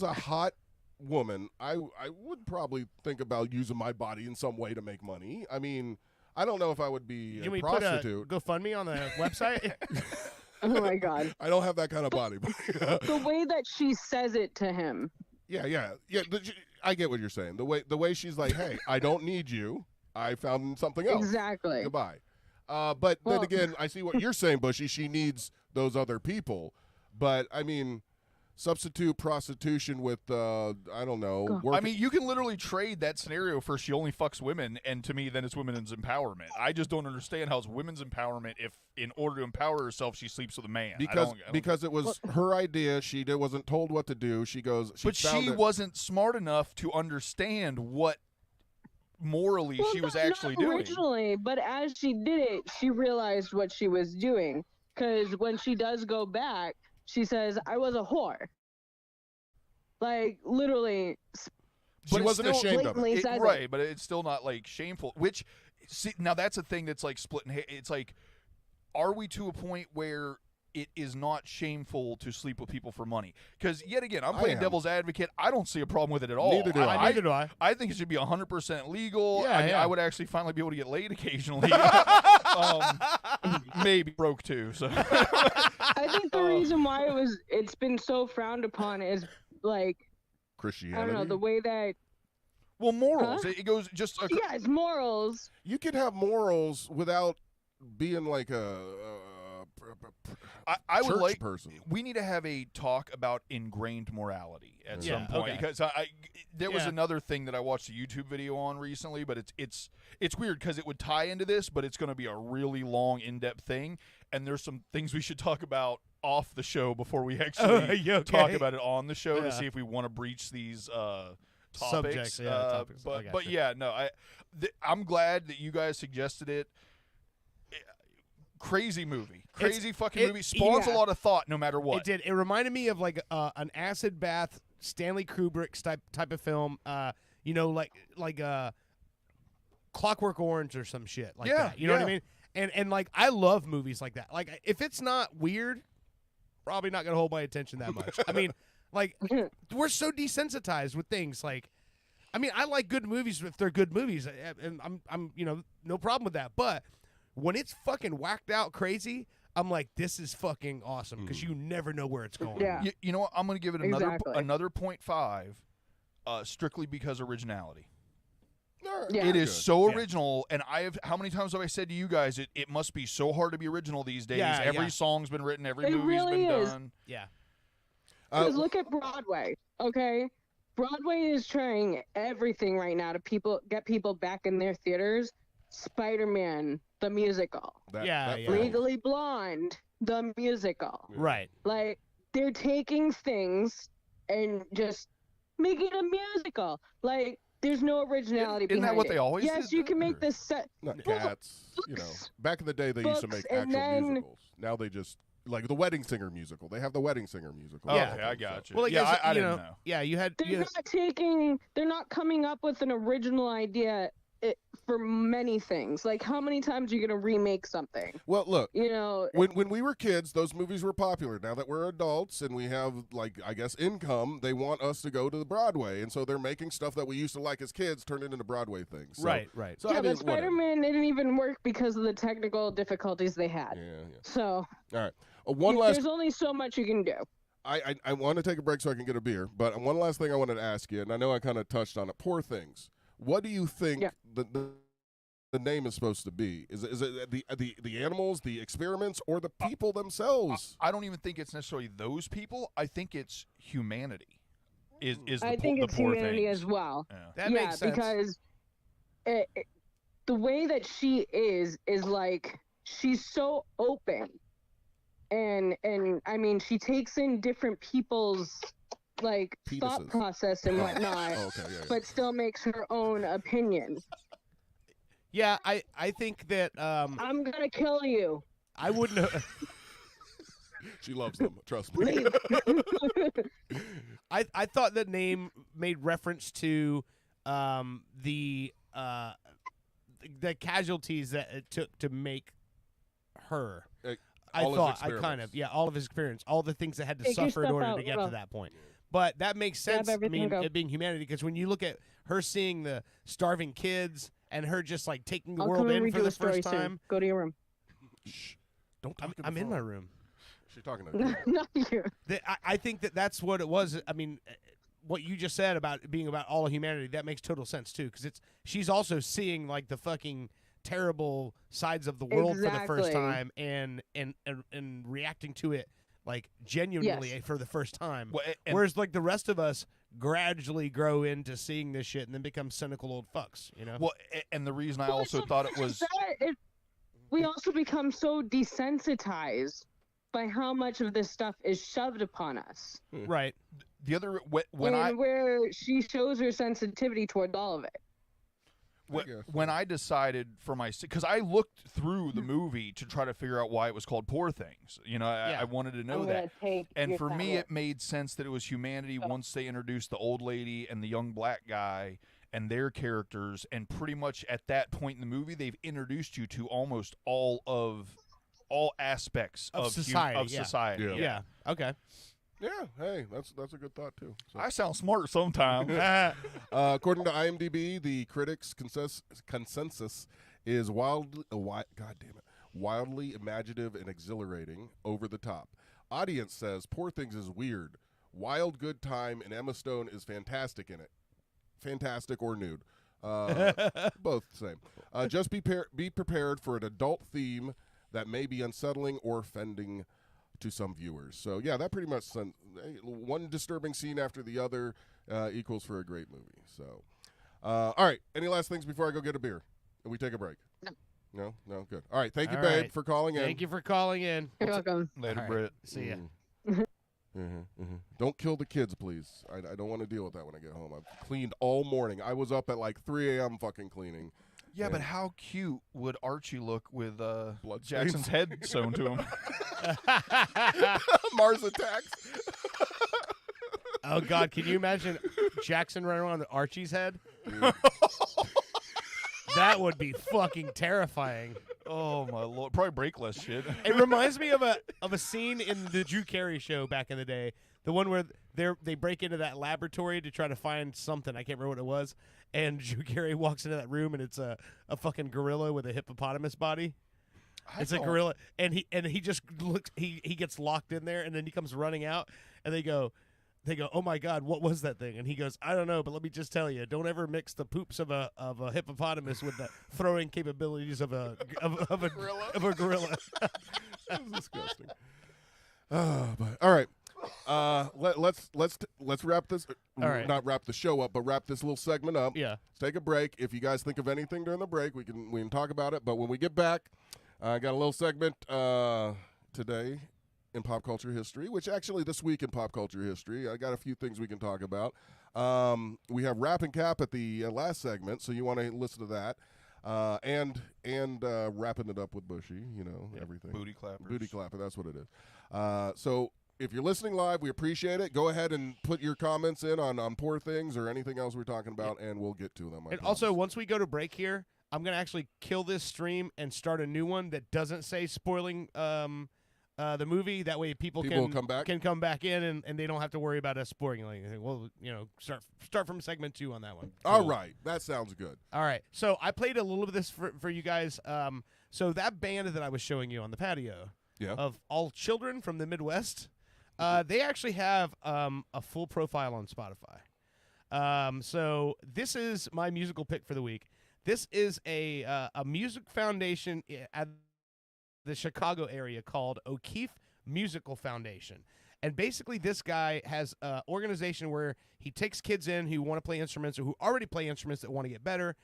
a hot woman, I would probably think about using my body in some way to make money. I mean, I don't know if I would be a prostitute. Put a GoFundMe on the website? Oh my God. I don't have that kind of body. The way that she says it to him. Yeah. I get what you're saying. The way she's like, hey, I don't need you. I found something else. Exactly. Goodbye. But then again, I see what you're saying, Bushy. She needs those other people. But I mean, substitute prostitution with I don't know. I mean, you can literally trade that scenario for she only fucks women, and to me, then it's women's empowerment. I just don't understand how it's women's empowerment if, in order to empower herself, she sleeps with a man. Because it was her idea. She wasn't told what to do. She wasn't smart enough to understand what morally she was actually doing. Originally, but as she did it, she realized what she was doing. Because when she does go back, she says, I was a whore. Like, literally. She wasn't ashamed of it. Right, but it's still not, like, shameful. Which, see, now that's a thing that's, like, splitting. It's like, are we to a point where it is not shameful to sleep with people for money. Because yet again, I'm I playing am. devil's advocate. I don't see a problem with it at all. Neither do I. Neither do I. I think it should be 100% legal. Yeah, I mean, yeah. I would actually finally be able to get laid occasionally. Maybe broke too. So I think the reason why it's been so frowned upon is like I Christianity. don't know the way that well, morals. It goes just. yeah, it's morals. You can have morals without being like a I would church like. person. We need to have a talk about ingrained morality at Yeah, some point okay. because there was Yeah. another thing that I watched a YouTube video on recently, but it's weird because it would tie into this, but it's going to be a really long, in-depth thing, and there's some things we should talk about off the show before we actually yeah, talk okay. about it on the show Yeah. to see if we want to breach these topics. Subjects, yeah, topics. I But gotcha. yeah, no, I'm glad that you guys suggested it. Crazy movie, crazy fucking movie. Spawns a lot of thought, no matter what. It did. It reminded me of like an acid bath Stanley Kubrick type of film. You know, like Clockwork Orange or some shit like that. You know what I mean? And like I love movies like that. Like if it's not weird, probably not gonna hold my attention that much. I mean, like we're so desensitized with things like. I mean, I like good movies if they're good movies, and I'm you know no problem with that. But when it's fucking whacked out crazy, I'm like, this is fucking awesome because you never know where it's going. Yeah. You know what? I'm going to give it another Exactly. another 0.5, strictly because originality. Yeah. It is Good. so Yeah. original, and how many times have I said to you guys, it must be so hard to be original these days. Yeah, Every yeah. song's been written, every It movie's really been is. done. Yeah. Because look at Broadway, okay? Broadway is trying everything right now to get people back in their theaters. Spider-Man, the musical. Yeah. Legally Blonde, the musical. Right. Like, they're taking things and just making a musical. Like, there's no originality Isn't that behind what it. they always Yes, did, you can though, make or- this set. Not Well, Cats. You know, back in the day they used to books, make and actual then- musicals. Now they just like the Wedding Singer musical. They have the Wedding Singer musical. Oh, Yeah. okay, I got you. Well, yeah, guess, I you didn't know. Yeah, you had. They're not coming up with an original idea for many things. Like, how many times are you going to remake something? Well, look, You know, when we were kids, those movies were popular. Now that we're adults and we have, like, I guess, income, they want us to go to the Broadway. And so they're making stuff that we used to like as kids, turn it into Broadway things. So, Right. So, yeah, I mean, but Spider-Man didn't even work because of the technical difficulties they had. Yeah. So, All right. One last. there's only so much you can do. I want to take a break so I can get a beer, but one last thing I wanted to ask you, and I know I kind of touched on it. Poor Things. What do you think the name is supposed to be? Is it the animals, the experiments, or the people themselves? I don't even think it's necessarily those people. I think it's humanity. Is I the, think the it's poor humanity things. as well. Yeah. That makes sense. Because the way that she is like she's so open, and I mean she takes in different people's like thought Penises. process and whatnot, Oh, okay, yeah. but still makes her own opinion. Yeah, I think that I'm gonna kill you. I wouldn't. She loves them. Trust me. Leave. I thought the name made reference to the casualties that it took to make her. I all his thought I kind experiments. of all of his experience, all the things that had to Take your suffer in stuff order out, to get go. to that point. But that makes sense. I everything mean, and go. it being humanity, because when you look at her seeing the starving kids and her just like taking the I'll world come and in read for you the a story first soon. time. Go to your room. Shh. Don't talk I'm in my room. She's talking to you. Not you. I think that's what it was. I mean, what you just said about it being about all of humanity, that makes total sense too, because she's also seeing like the fucking terrible sides of the world for the first Exactly. time and reacting to it like genuinely Yes. for the first time. Well, and- Whereas like the rest of us gradually grow into seeing this shit and then become cynical old fucks, you know? Well, and the reason I also thought it was We also become so desensitized by how much of this stuff is shoved upon us. Right. the other when and I where she shows her sensitivity towards all of it. when I decided for my, because I looked through the movie to try to figure out why it was called Poor Things. You know, I wanted to know I'm that. gonna take And your for me, tablet. it made sense that it was humanity once they introduced the old lady and the young black guy and their characters. And pretty much at that point in the movie, they've introduced you to almost all of all aspects Of of society, yeah. society. Yeah. Yeah. Okay. Yeah, hey, that's a good thought too. So. I sound smart sometimes. According to IMDb, the critics' consensus is wildly imaginative and exhilarating, over the top. Audience says Poor Things is weird, wild good time, and Emma Stone is fantastic in it. Fantastic or nude. Both the same. Just be prepared for an adult theme that may be unsettling or offending to some viewers. So, yeah, that pretty much one disturbing scene after the other equals for a great movie. So, all right. Any last things before I go get a beer? And we take a break? No? No? Good. All right. Thank you, All babe, right. for calling in. Thank you for calling in. You're welcome. Later, All right. Britt. See ya. Don't kill the kids, please. I don't want to deal with that when I get home. I've cleaned all morning. I was up at like 3 a.m. fucking cleaning. Yeah, but how cute would Archie look with Blood Jackson's stains. head sewn to him? Mars attacks. Oh God, can you imagine Jackson running around with Archie's head? That would be fucking terrifying. Oh my lord! Probably break less shit. It reminds me of a scene in the Drew Carey show back in the day. The one where they break into that laboratory to try to find something. I can't remember what it was. And Drew Carey walks into that room and it's a fucking gorilla with a hippopotamus body. It's a gorilla, and he just looks. He gets locked in there, and then he comes running out, and they go, oh my God, what was that thing? And he goes, I don't know, but let me just tell you, don't ever mix the poops of a hippopotamus with the throwing capabilities of a gorilla. That's disgusting. But all right. Let's wrap this. All right. Not wrap the show up, but wrap this little segment up. Yeah. Let's take a break. If you guys think of anything during the break, we can talk about it. But when we get back, I got a little segment today in pop culture history, which actually this week in pop culture history, I got a few things we can talk about. We have Rap and Cap at the last segment, so you want to listen to that. And wrapping it up with Bushy, everything. Booty clappers. Booty clapper, that's what it is. So if you're listening live, we appreciate it. Go ahead and put your comments in on Poor Things or anything else we're talking about, and we'll get to them. And also, once we go to break here, I'm going to actually kill this stream and start a new one that doesn't say spoiling the movie. That way people can come back in and they don't have to worry about us spoiling anything. We'll start from segment 2 on that one. All right. That sounds good. All right. So I played a little bit of this for you guys. So that band that I was showing you on the patio of all children from the Midwest, they actually have a full profile on Spotify. So this is my musical pick for the week. This is a music foundation at the Chicago area called O'Keefe Musical Foundation. And basically this guy has an organization where he takes kids in who want to play instruments or who already play instruments that want to get better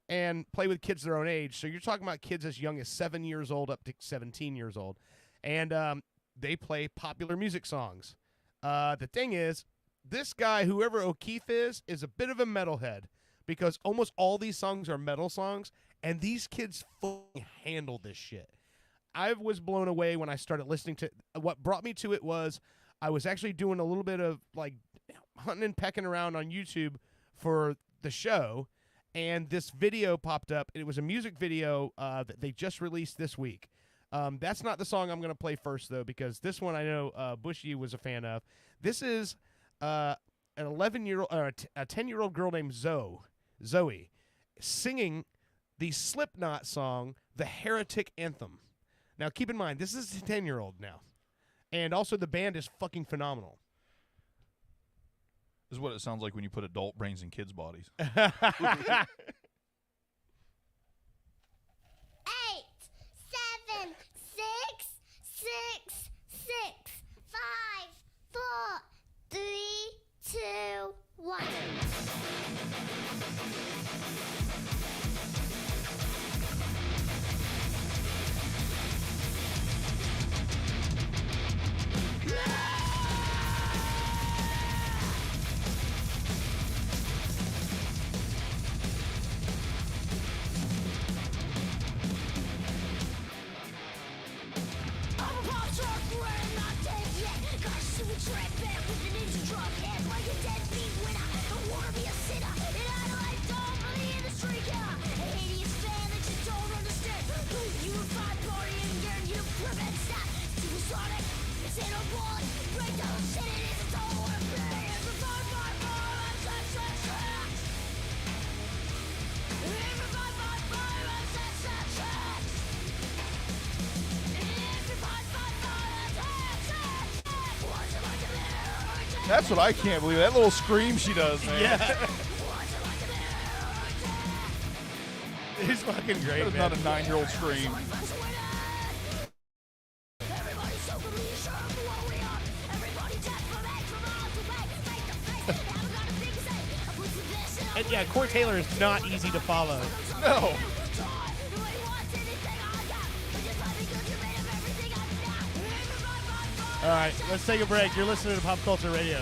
and play with kids their own age. So you're talking about kids as young as 7 years old up to 17 years old. And they play popular music songs. The thing is, this guy, whoever O'Keefe is a bit of a metalhead because almost all these songs are metal songs, and these kids fucking handle this shit. I was blown away when I started listening to what brought me to it was I was actually doing a little bit of like hunting and pecking around on YouTube for the show, and this video popped up. It was a music video that they just released this week. That's not the song I'm going to play first, though, because this one I know Bushy was a fan of. This is an 11-year-old, a 10-year-old girl named Zoe, singing the Slipknot song, "The Heretic Anthem." Now, keep in mind, this is a 10-year-old now, and also the band is fucking phenomenal. This is what it sounds like when you put adult brains in kids' bodies. 8, 7, 6, 6, 6, 5, 4, 3, 2, 1. Yeah. That's what I can't believe. That little scream she does, man. Yeah. It's fucking great, That is man. not a 9-year-old scream. And yeah, Corey Taylor is not easy to follow. No. All right, let's take a break. You're listening to Pop Culture Radio.